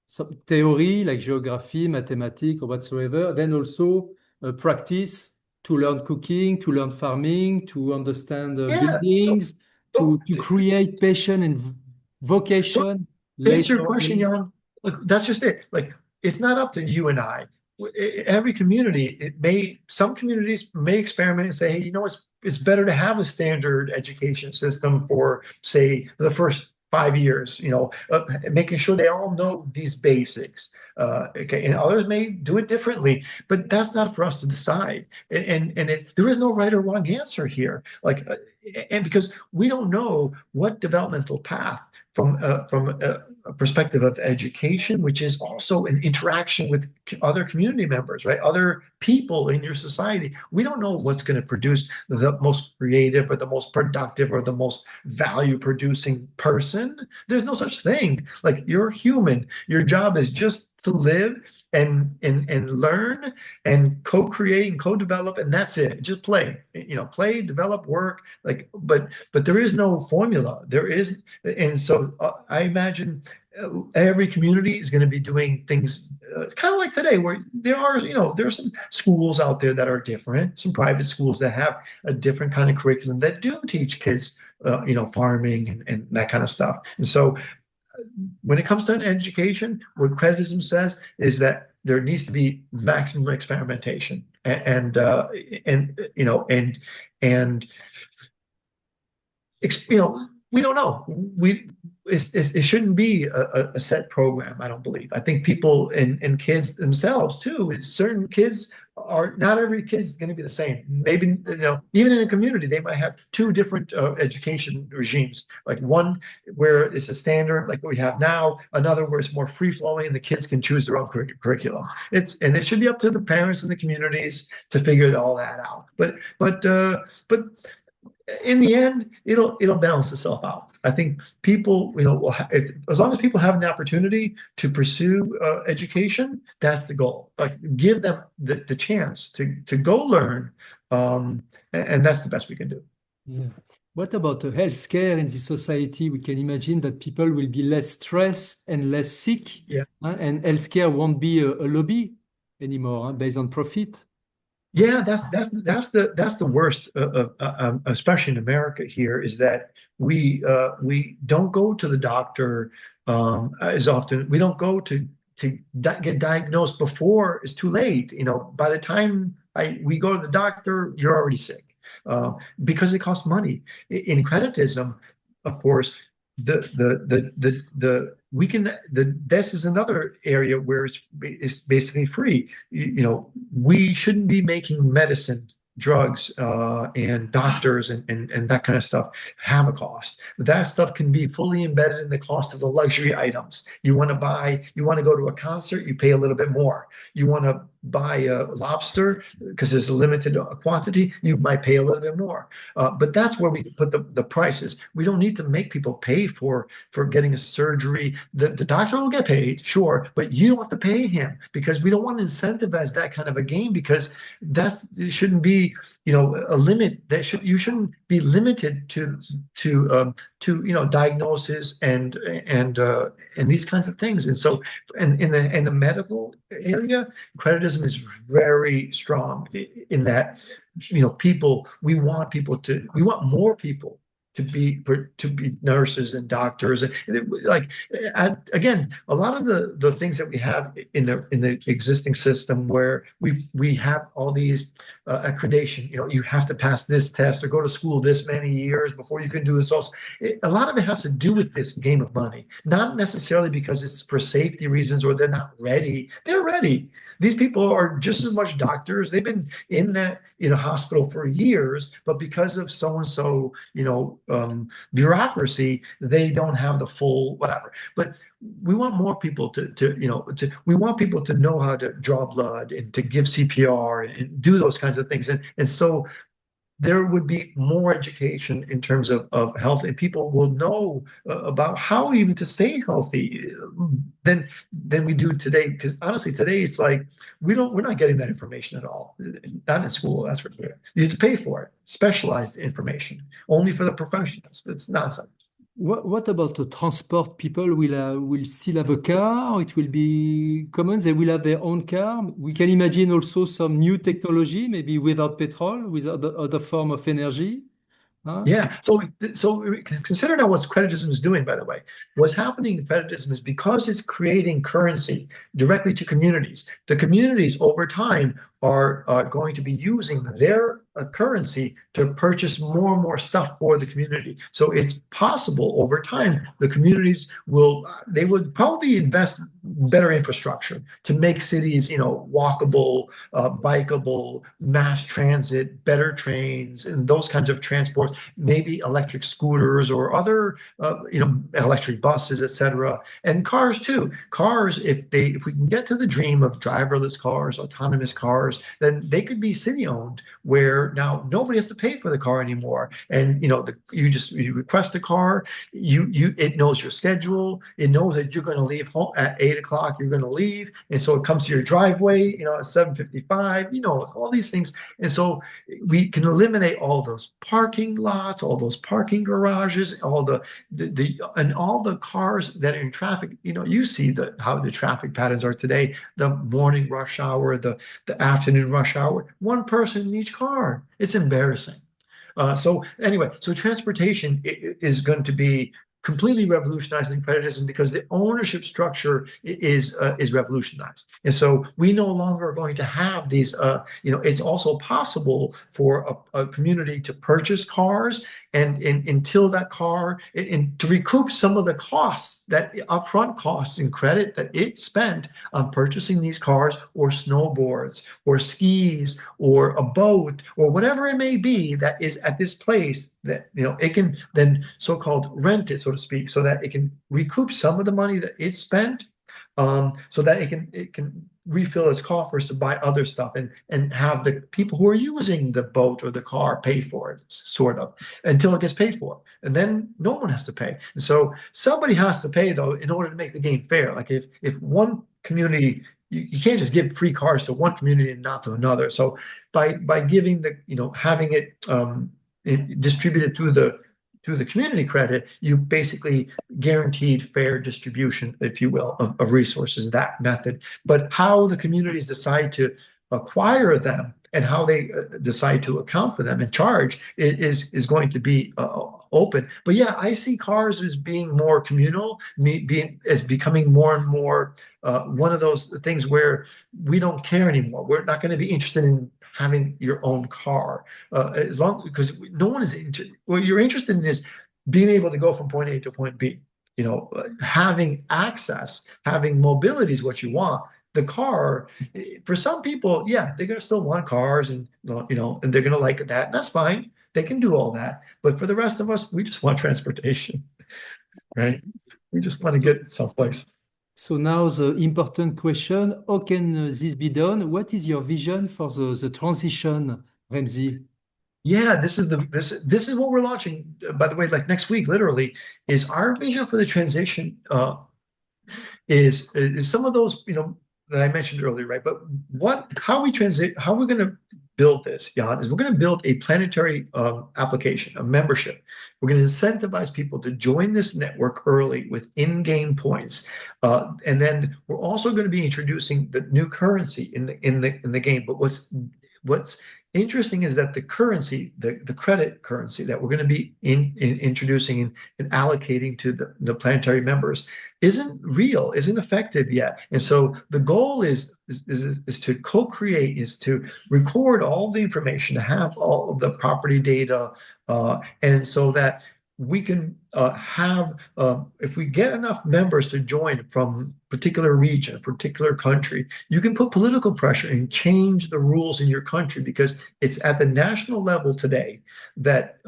some theory like geography, mathematics, or whatsoever. Then also practice to learn cooking, to learn farming, to understand Yeah. So, buildings, so to create passion and so vocation to answer later your question, on. Jan, look, that's just it. Like, it's not up to you and I. every community, some communities may experiment and say, hey, it's better to have a standard education system for, say, the first 5 years, making sure they all know these basics. Okay, and others may do it differently, but that's not for us to decide. There is no right or wrong answer here. And because we don't know what developmental path from a perspective of education, which is also an interaction with other community members, right? Other people in your society. We don't know what's going to produce the most creative or the most productive or the most value producing person. There's no such thing. Like, you're human. Your job is just to live and learn and co-create and co-develop, and that's it. Just play. Play, develop, work. But there is no formula. There is, and so I imagine every community is going to be doing things kind of like today, where there are some schools out there that are different, some private schools that have a different kind of curriculum that do teach kids, farming and that kind of stuff. And so when it comes to education, what creditism says is that there needs to be maximum experimentation and we don't know. It shouldn't be a set program, I don't believe. I think people and kids themselves too. Certain kids are not every kid is going to be the same. Maybe even in a community, they might have two different education regimes. Like one where it's a standard, like what we have now. Another where it's more free flowing, and the kids can choose their own curriculum. It should be up to the parents and the communities to figure all that out. But in the end, it'll balance itself out. I think people, as long as people have an opportunity to pursue education, that's the goal. Like, give them the chance to go learn, and that's the best we can do. Yeah. What about the healthcare in this society? We can imagine that people will be less stressed and less sick, Yeah. and healthcare won't be a lobby anymore, based on profit. Yeah, that's the worst, especially in America here, is that we don't go to the doctor as often. We don't go to get diagnosed before it's too late. By the time we go to the doctor, you're already sick, because it costs money. In creditism, of course, the we can this is another area where it's basically free. We shouldn't be making medicine, drugs, and doctors and that kind of stuff have a cost. That stuff can be fully embedded in the cost of the luxury items. You want to go to a concert, you pay a little bit more. You want to buy a lobster because there's a limited quantity, you might pay a little bit more. But that's where we put the prices. We don't need to make people pay for getting a surgery. The doctor will get paid, sure, but you don't have to pay him, because we don't want to incentivize that kind of a game, because it shouldn't be a limit. You shouldn't be limited to diagnosis and these kinds of things. And so, in the medical area, creditism is very strong in that, we want more people to be nurses and doctors. Again, a lot of the things that we have in the existing system, where we have all these accreditation. You have to pass this test or go to school this many years before you can do this. Also, a lot of it has to do with this game of money, not necessarily because it's for safety reasons or they're not ready. They're ready. These people are just as much doctors. They've been in that hospital for years, but because of so and so bureaucracy, they don't have the full whatever. But we want more people we want people to know how to draw blood and to give CPR and do those kinds of things. And so there would be more education in terms of health, and people will know about how even to stay healthy than we do today. Because honestly, today it's like we're not getting that information at all. Not in school, that's for sure. You have to pay for it. Specialized information, only for the professionals. It's nonsense. What about the transport? People will still have a car, or it will be common? They will have their own car. We can imagine also some new technology, maybe without petrol, with other form of energy. Huh? Yeah. So consider now what creditism is doing, by the way. What's happening in creditism is because it's creating currency directly to communities. The communities over time are going to be using their currency to purchase more and more stuff for the community. So it's possible over time the communities will they would probably invest better infrastructure to make cities, walkable, bikeable, mass transit, better trains, and those kinds of transport, maybe electric scooters or other, electric buses, etc., and cars too. Cars, if we can get to the dream of driverless cars, autonomous cars, then they could be city owned, where now nobody has to pay for the car anymore, and you request a car, it knows your schedule, it knows that you're going to leave home at 8 o'clock, you're going to leave, and so it comes to your driveway, at 7:55, all these things, and so we can eliminate all those parking lots, all those parking garages, all and all the cars that are in traffic. You see how the traffic patterns are today. The morning rush hour, the afternoon rush hour. One person in each car. It's embarrassing. So anyway, so transportation is going to be completely revolutionized in creditism because the ownership structure is revolutionized, and so we no longer are going to have these. It's also possible for a community to purchase cars and until that car and to recoup some of the costs, that upfront costs and credit that it spent on purchasing these cars or snowboards or skis or a boat or whatever it may be that is at this place, that it can then so-called rent it, so to speak, so that it can recoup some of the money that it spent, so that it can refill its coffers to buy other stuff and have the people who are using the boat or the car pay for it, sort of, until it gets paid for. And then no one has to pay. And so somebody has to pay, though, in order to make the game fair. Like if one community, you can't just give free cars to one community and not to another. So by giving having it distributed through the community credit, you basically guaranteed fair distribution, if you will, of resources, that method. But how the communities decide to acquire them and how they decide to account for them and charge is going to be open. But yeah, I see cars as being more communal, as becoming more and more one of those things where we don't care anymore. We're not going to be interested in having your own car, as long because no one is what you're interested in is being able to go from point A to point B. Having access, having mobility is what you want. The car, for some people, yeah, they're gonna still want cars, and and they're gonna like that. That's fine. They can do all that. But for the rest of us, we just want transportation, right? We just want to So, get someplace. so now the important question, how can this be done? What is your vision for the transition, Remzi? Yeah, this is what we're launching. By the way, like next week, literally, is our vision for the transition. Is some of those that I mentioned earlier, right? But how we're going to build this, Jan, is we're going to build a planetary application, a membership. We're going to incentivize people to join this network early with in-game points, and then we're also going to be introducing the new currency in the game. But what's interesting is that the currency, the credit currency that we're going to be introducing and allocating to the planetary members isn't real, isn't effective yet. And so the goal is to co-create, is to record all the information, to have all of the property data, and so that we can have, if we get enough members to join from particular region, particular country, you can put political pressure and change the rules in your country, because it's at the national level today that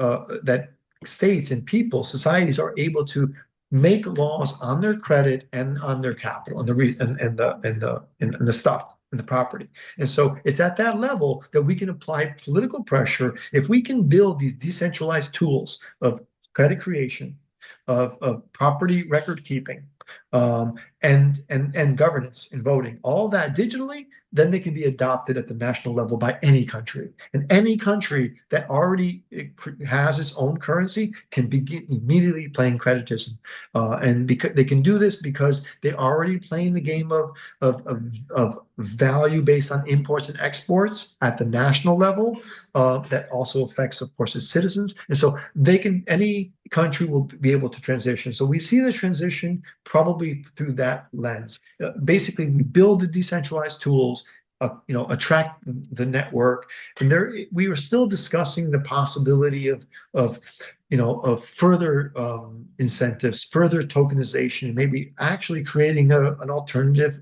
states and people, societies are able to make laws on their credit and on their capital and the stuff and the property. And so it's at that level that we can apply political pressure. If we can build these decentralized tools of credit creation, of property record keeping, and governance and voting, all that digitally, then they can be adopted at the national level by any country. And any country that already has its own currency can begin immediately playing creditism. And because they can do this because they're already playing the game of value based on imports and exports at the national level. That also affects, of course, its citizens. And so any country will be able to transition. So we see the transition probably through that lens. Basically, we build the decentralized tools, attract the network, and we were still discussing the possibility of further incentives, further tokenization, and maybe actually creating an alternative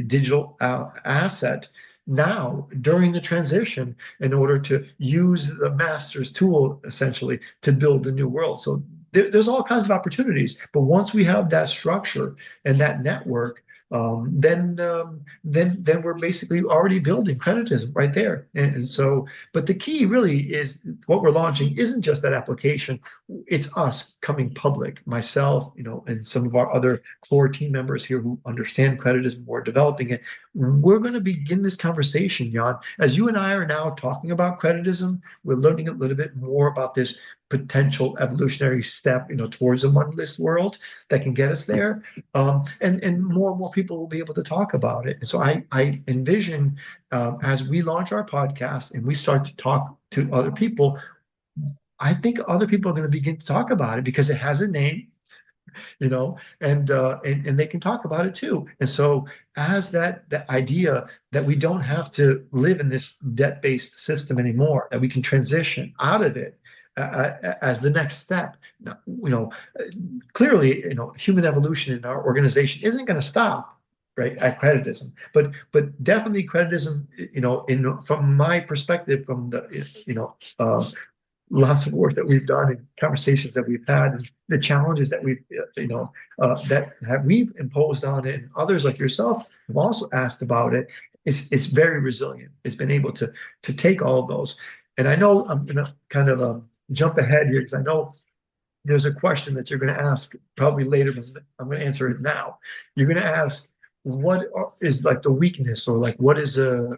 digital asset now during the transition in order to use the master's tool essentially to build the new world. So there's all kinds of opportunities. But once we have that structure and that network, then we're basically already building creditism right there. And so, but the key really is what we're launching isn't just that application. It's us coming public, myself, and some of our other core team members here who understand creditism, we're developing it. We're going to begin this conversation, Jan. As you and I are now talking about creditism, we're learning a little bit more about this potential evolutionary step, towards a moneyless world that can get us there. And more people will be able to talk about it. And so I envision as we launch our podcast and we start to talk to other people, I think other people are going to begin to talk about it because it has a name, and they can talk about it too. And so as that idea that we don't have to live in this debt-based system anymore, that we can transition out of it as the next step. Clearly, human evolution in our organization isn't going to stop right at creditism, but definitely creditism, from my perspective, from the lots of work that we've done and conversations that we've had, and the challenges that we've imposed on it, and others like yourself have also asked about it. It's very resilient. It's been able to take all of those. And I know I'm going to kind of jump ahead here because I know there's a question that you're going to ask probably later, but I'm going to answer it now. You're going to ask, what is like the weakness, or like what is a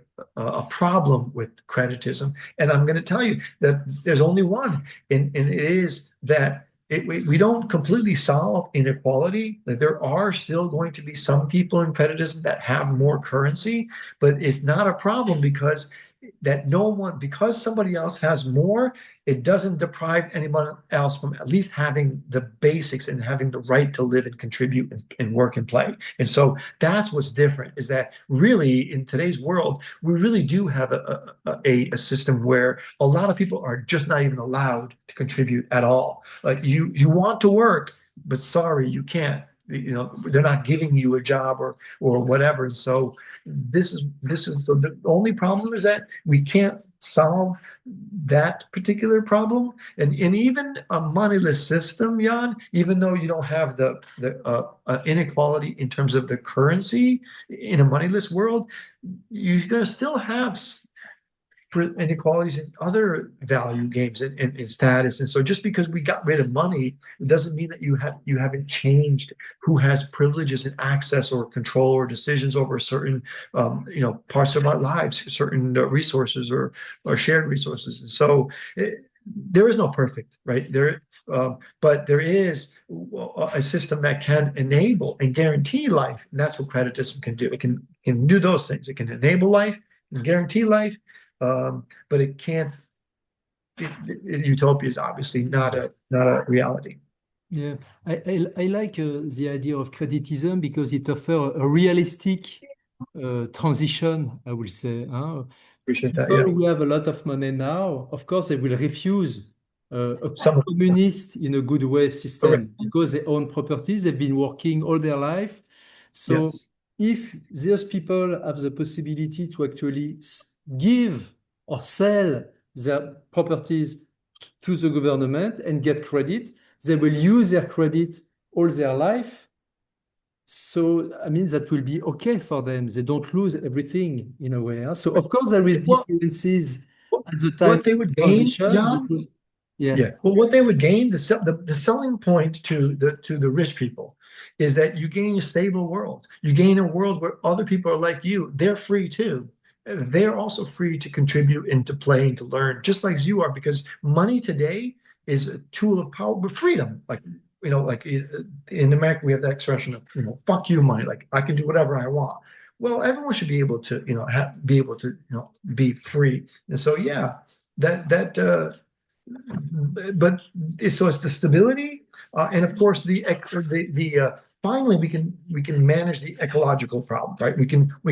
problem with creditism? And I'm going to tell you that there's only one, and it is that we don't completely solve inequality. Like there are still going to be some people in creditism that have more currency, but it's not a problem because somebody else has more, it doesn't deprive anyone else from at least having the basics and having the right to live and contribute and work and play. And so that's what's different, is that really in today's world, we really do have a system where a lot of people are just not even allowed to contribute at all. Like you want to work, but sorry, you can't. They're not giving you a job or whatever. And so this is so the only problem is that we can't solve that particular problem. And even a moneyless system, Jan, even though you don't have the inequality in terms of the currency in a moneyless world, you're going to still have inequalities in other value games and status. And so just because we got rid of money, it doesn't mean that you haven't changed who has privileges and access or control or decisions over certain parts of our lives, certain resources or shared resources. And so there is no perfect, right? But there is a system that can enable and guarantee life. And that's what creditism can do. It can do those things. It can enable life and guarantee life. But it can't. Utopia is obviously not a reality. Yeah, I like the idea of creditism because it offers a realistic transition, I will say. Appreciate that. People Yeah, who have a lot of money now, of course, they will refuse a some communist in a good way correct. system because they own properties, they've been working all their life. So Yes. if those people have the possibility to actually give or sell their properties to the government and get credit, they will use their credit all their life. So, I mean, that will be okay for them. They don't lose everything in a way. So, of course, there is Well, differences at the time what of they would gain, transition Jan? because, yeah, Yeah. Well, what they would gain, the selling point to the rich people is that you gain a stable world. You gain a world where other people are like you. They're free too. They're also free to contribute and to play and to learn, just like you are, because money today is a tool of power, but freedom. Like, like in America, we have that expression of, fuck you money. Like, I can do whatever I want. Well, everyone should be able to, be able to, be free. And so, yeah, but so it's the stability, and of course the finally we can manage the ecological problem, right? We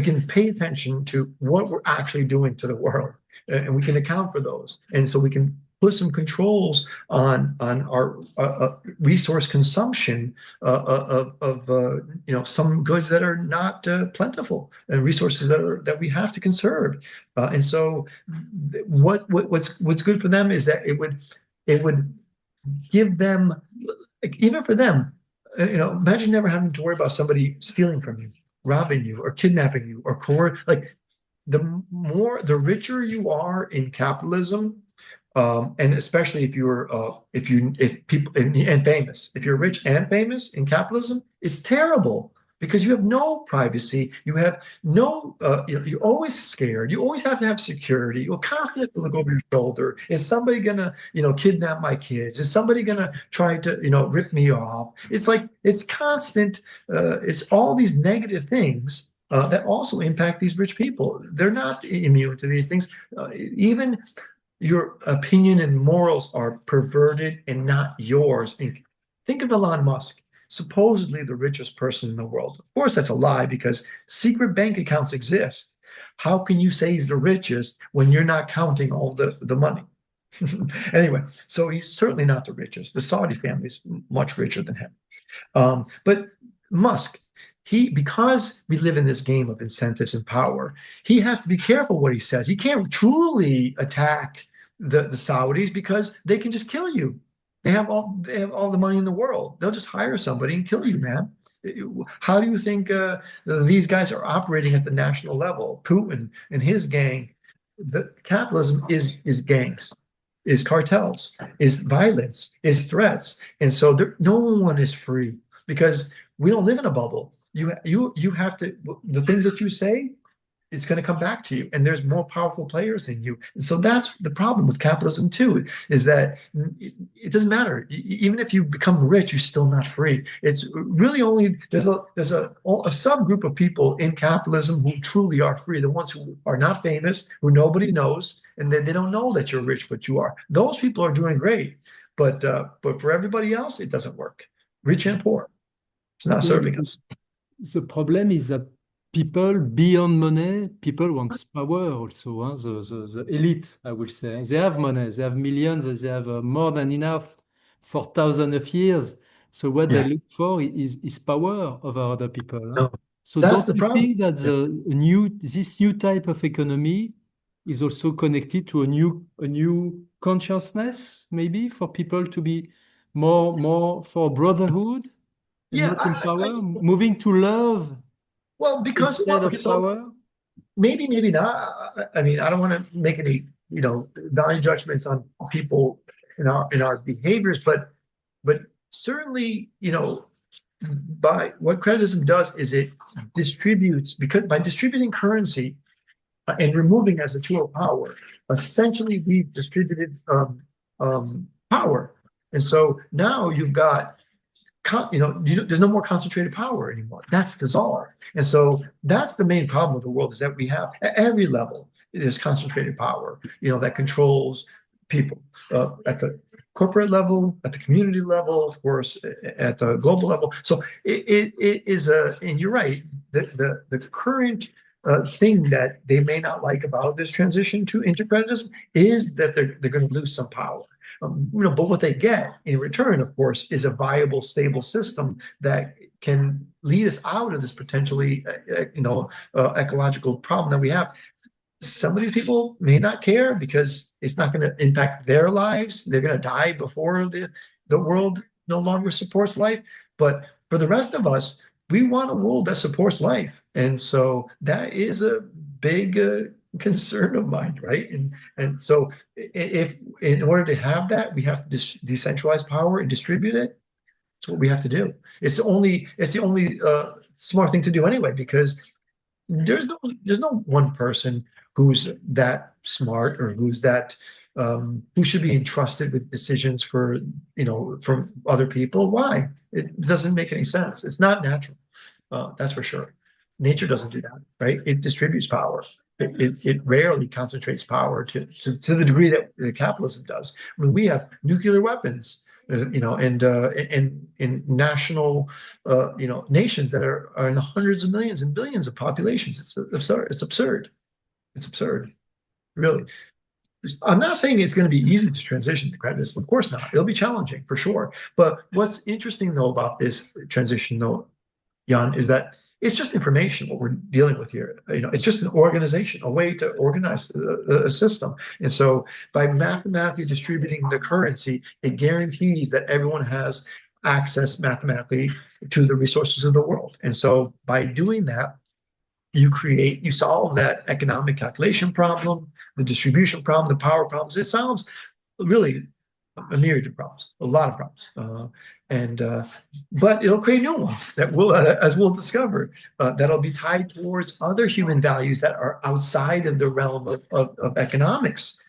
can pay attention to what we're actually doing to the world, and we can account for those, and so we can put some controls on our resource consumption of some goods that are not plentiful, and resources that we have to conserve. And so what's good for them is that it would give them, like, even for them, imagine never having to worry about somebody stealing from you, robbing you, or kidnapping you, or like, the richer you are in capitalism, and especially if people and famous, if you're rich and famous in capitalism, it's terrible because you have no privacy. You have no, you're always scared. You always have to have security. You'll constantly have to look over your shoulder. Is somebody gonna, kidnap my kids? Is somebody gonna try to, rip me off? It's like, it's constant. It's all these negative things that also impact these rich people. They're not immune to these things. Even your opinion and morals are perverted and not yours. And think of Elon Musk, supposedly the richest person in the world. Of course, that's a lie because secret bank accounts exist. How can you say he's the richest when you're not counting all the money? Anyway, so he's certainly not the richest. The Saudi family is much richer than him. But Musk, because we live in this game of incentives and power, he has to be careful what he says. He can't truly attack the Saudis because they can just kill you. They have all the money in the world. They'll just hire somebody and kill you, man. How do you think these guys are operating at the national level? Putin and his gang. The capitalism is gangs, is cartels, is violence, is threats, and so no one is free because we don't live in a bubble. You have to, the things that you say, it's going to come back to you, and there's more powerful players than you. And so that's the problem with capitalism too, is that it doesn't matter. Even if you become rich, you're still not free. It's really only there's a subgroup of people in capitalism who truly are free, the ones who are not famous, who nobody knows, and they don't know that you're rich, but you are. Those people are doing great, but for everybody else, it doesn't work. Rich and poor, it's not serving us. The problem is that people beyond money, people want power also. Huh? The elite, I will say, they have money, they have millions, they have more than enough for thousands of years. So what they Yeah, look for is power over other people. Huh? no, So that's don't the you problem. think that Yeah. this new type of economy is also connected to a new consciousness, maybe for people to be more for brotherhood and Yeah, not in power, moving to love well, because, instead well, okay, of so power? maybe not. I mean, I don't want to make any, value judgments on people in our behaviors, but certainly, by what creditism does is it distributes, because by distributing currency and removing as a tool of power, essentially we've distributed power, and so now you've got there's no more concentrated power anymore. That's dissolved. And so that's the main problem with the world, is that we have at every level, there's concentrated power, that controls people at the corporate level, at the community level, of course, at the global level. So it is and you're right, the current thing that they may not like about this transition to intercreditism is that they're going to lose some power. But what they get in return, of course, is a viable, stable system that can lead us out of this potentially, ecological problem that we have. Some of these people may not care because it's not going to impact their lives. They're going to die before the world no longer supports life. But for the rest of us, we want a world that supports life. And so that is a big concern of mine, right? And so if in order to have that, we have to decentralize power and distribute it. It's what we have to do. It's the only smart thing to do anyway, because there's no one person who's that smart or who should be entrusted with decisions from other people. Why? It doesn't make any sense. It's not natural. That's for sure. Nature doesn't do that, right? It distributes power. It rarely concentrates power to the degree that the capitalism does. I mean, we have nuclear weapons, and in national, nations that are in the hundreds of millions and billions of populations. It's absurd. It's absurd. It's absurd, really. I'm not saying it's going to be easy to transition to creditism. Of course not. It'll be challenging for sure. But what's interesting though about this transition, though, Jan, is that it's just information what we're dealing with here. It's just an organization, a way to organize a system. And so by mathematically distributing the currency, it guarantees that everyone has access mathematically to the resources of the world. And so by doing that, you solve that economic calculation problem, the distribution problem, the power problems. It solves really a myriad of problems, a lot of problems. And But it'll create new ones that will, as we'll discover, that'll be tied towards other human values that are outside of the realm of economics,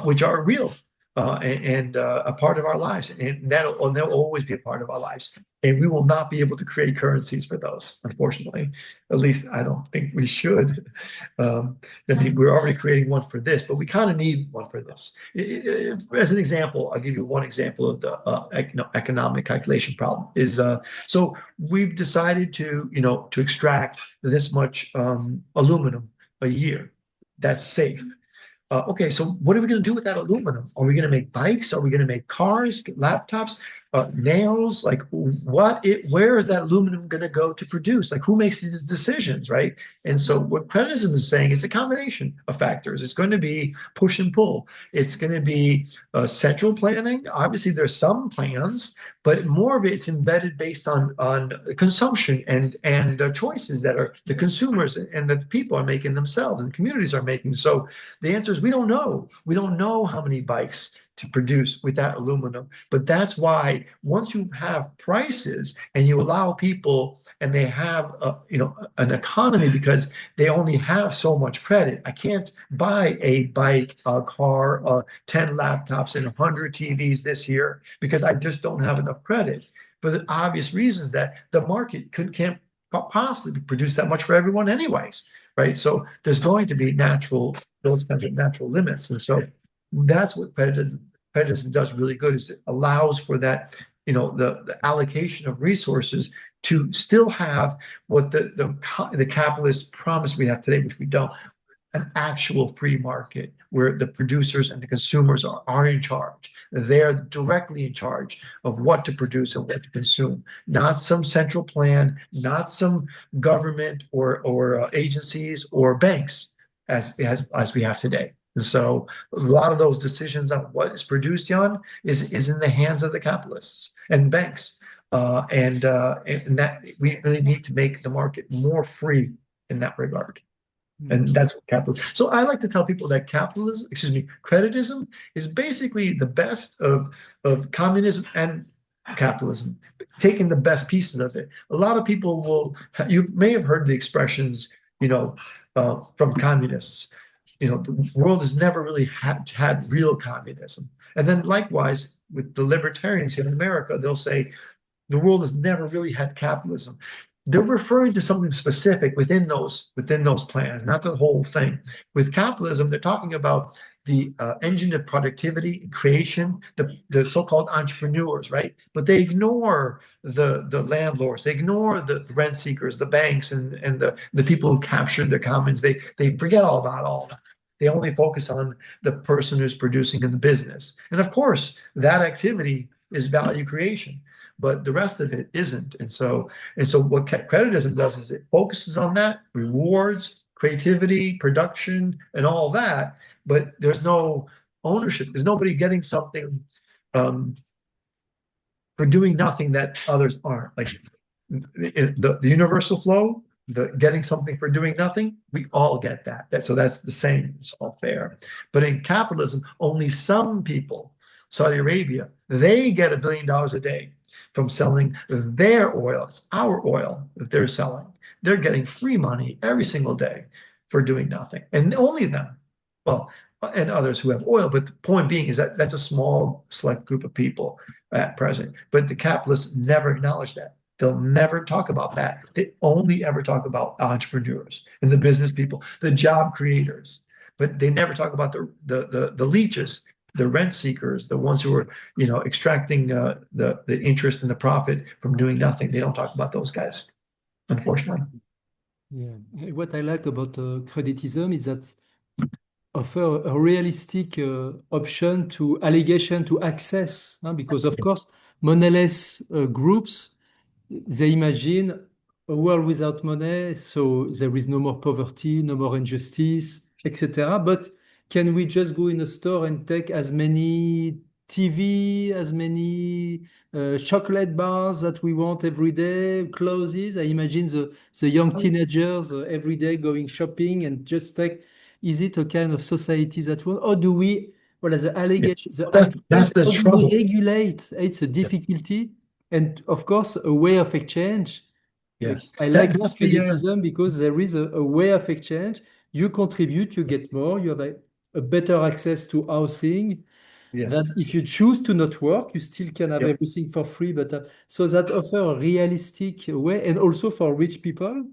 which are real, and a part of our lives, and they'll always be a part of our lives. And we will not be able to create currencies for those, unfortunately. At least I don't think we should. I mean, we're already creating one for this, but we kind of need one for this. As an example, I'll give you one example of the economic calculation problem. So we've decided to extract this much aluminum a year. That's safe. Okay, so what are we going to do with that aluminum? Are we going to make bikes? Are we going to make cars, laptops, nails? Like, where is that aluminum going to go to produce? Like, who makes these decisions, right? And so, what creditism is saying is a combination of factors. It's going to be push and pull. It's going to be central planning. Obviously, there's some plans, but more of it's embedded based on consumption and choices that are the consumers and the people are making themselves and communities are making. So the answer is we don't know. We don't know how many bikes to produce with that aluminum. But that's why once you have prices and you allow people and they have an economy because they only have so much credit. I can't buy a bike, a car, 10 laptops, and 100 TVs this year because I just don't have enough credit. For the obvious reasons that the market can't possibly produce that much for everyone anyways, right? So there's going to be those kinds of natural limits. And so that's what creditism does really good, is it allows for that, the allocation of resources to still have what the capitalists promise we have today, which we don't, an actual free market where the producers and the consumers are in charge. They're directly in charge of what to produce and what to consume, not some central plan, not some government or agencies or banks as we have today. And so a lot of those decisions on what is produced, Jan, is in the hands of the capitalists and banks. And that we really need to make the market more free in that regard. And that's what capitalism. So I like to tell people that creditism is basically the best of communism and capitalism, taking the best pieces of it. A lot of people you may have heard the expressions, from communists. The world has never really had real communism. And then likewise with the libertarians here in America, they'll say the world has never really had capitalism. They're referring to something specific within those plans, not the whole thing. With capitalism, they're talking about the engine of productivity and creation, the so-called entrepreneurs, right? But they ignore the landlords, they ignore the rent seekers, the banks, and the people who captured the commons. They forget all about all that. They only focus on the person who's producing in the business. And of course, that activity is value creation, but the rest of it isn't. And so what creditism does is it focuses on that, rewards creativity, production, and all that, but there's no ownership. There's nobody getting something for doing nothing that others aren't. Like the universal flow, the getting something for doing nothing, we all get that. So that's the same. It's all fair. But in capitalism, only some people, Saudi Arabia, they get $1 billion a day. from selling their oil. It's our oil that they're selling. They're getting free money every single day for doing nothing. And only them. Well, and others who have oil. But the point being is that that's a small select group of people at present. But the capitalists never acknowledge that. They'll never talk about that. They only ever talk about entrepreneurs and the business people, the job creators. But they never talk about the leeches, the rent seekers, the ones who are, extracting the interest and the profit from doing nothing. They don't talk about those guys, unfortunately. Yeah. What I like about creditism is that offer a realistic option to allegation to access, because of course moneyless groups, they imagine a world without money, so there is no more poverty, no more injustice, etc. But can we just go in a store and take as many TV, as many chocolate bars that we want every day, clothes? I imagine the young teenagers every day going shopping and just take. Is it a kind of society that will, or do we, well, as the Yeah. allegation, the Well, that's access, the how do we trouble. regulate? It's a Yeah. difficulty. And of course, a way of exchange. Yes. I That like that's the creditism because there is a way of exchange. You contribute, you get more, you have a better access to housing. yeah. That if you choose to not work, you still can have Yep. everything for free. But so that offer a realistic way, and also for rich people,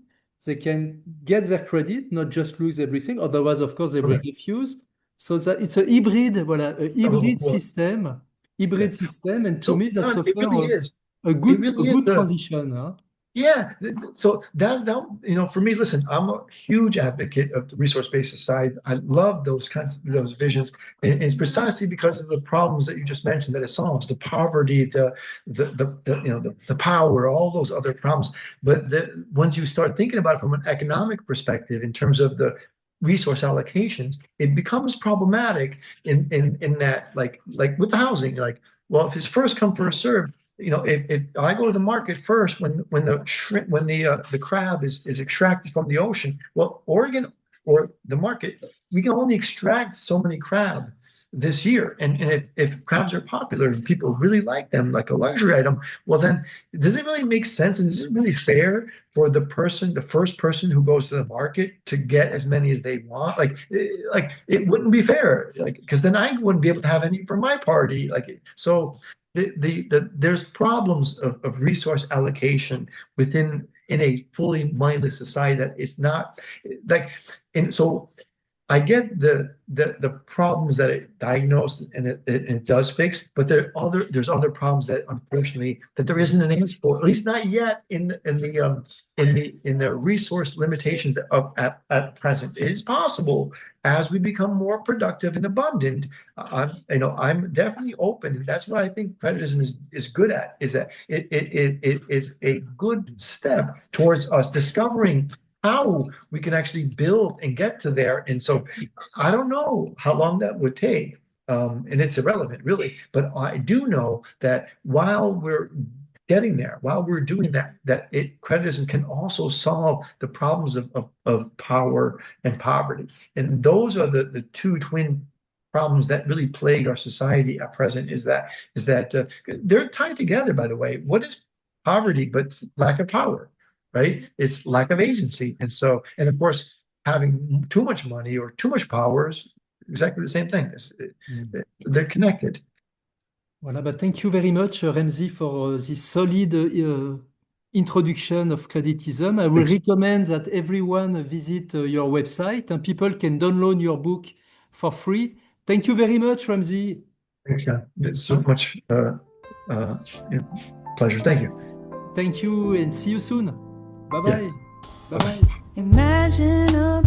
they can get their credit, not just lose everything. Otherwise, of course, they will Correct. refuse. So that it's a hybrid, voilà, a Oh, hybrid well, system, okay. and to So me, that's no, it offer really is. It a really is good the transition. Huh? Yeah, so for me, listen, I'm a huge advocate of the resource-based society. I love those kinds of those visions, and it's precisely because of the problems that you just mentioned that it solves: the poverty, the power, all those other problems. But once you start thinking about it from an economic perspective, in terms of the resource allocations, it becomes problematic in that, like with the housing, like, well, if it's first come first served, if I go to the market first when the shrimp when the crab is extracted from the ocean, well, Oregon or the market, we can only extract so many crab this year. And if crabs are popular and people really like them like a luxury item, well then does it really make sense and is it really fair for the first person who goes to the market to get as many as they want? Like it wouldn't be fair, like, because then I wouldn't be able to have any for my party. Like, so there's problems of resource allocation in a fully mindless society that it's not like. And so I get the problems that it diagnosed and it does fix, but there's other problems that unfortunately that there isn't an answer for, at least not yet in the resource limitations of at present. It is possible as we become more productive and abundant. I'm definitely open, and that's what I think creditism is good at. Is that it is a good step towards us discovering how we can actually build and get to there. And so I don't know how long that would take. And it's irrelevant, really. But I do know that while we're getting there, while we're doing that creditism can also solve the problems of power and poverty. And those are the two twin problems that really plague our society at present. Is that they're tied together, by the way. What is poverty but lack of power? Right? It's lack of agency. And of course, having too much money or too much power is exactly the same thing. Mm. They're connected. Voilà, but thank you very much, Remzi, for this solid introduction of creditism. I will Thanks. recommend that everyone visit your website and people can download your book for free. Thank you very much, Remzi. Thanks, John. It's so Huh? much uh, pleasure. Thank you. Thank you and see you soon. Bye Yeah. bye. Bye Bye-bye. bye. Imagine a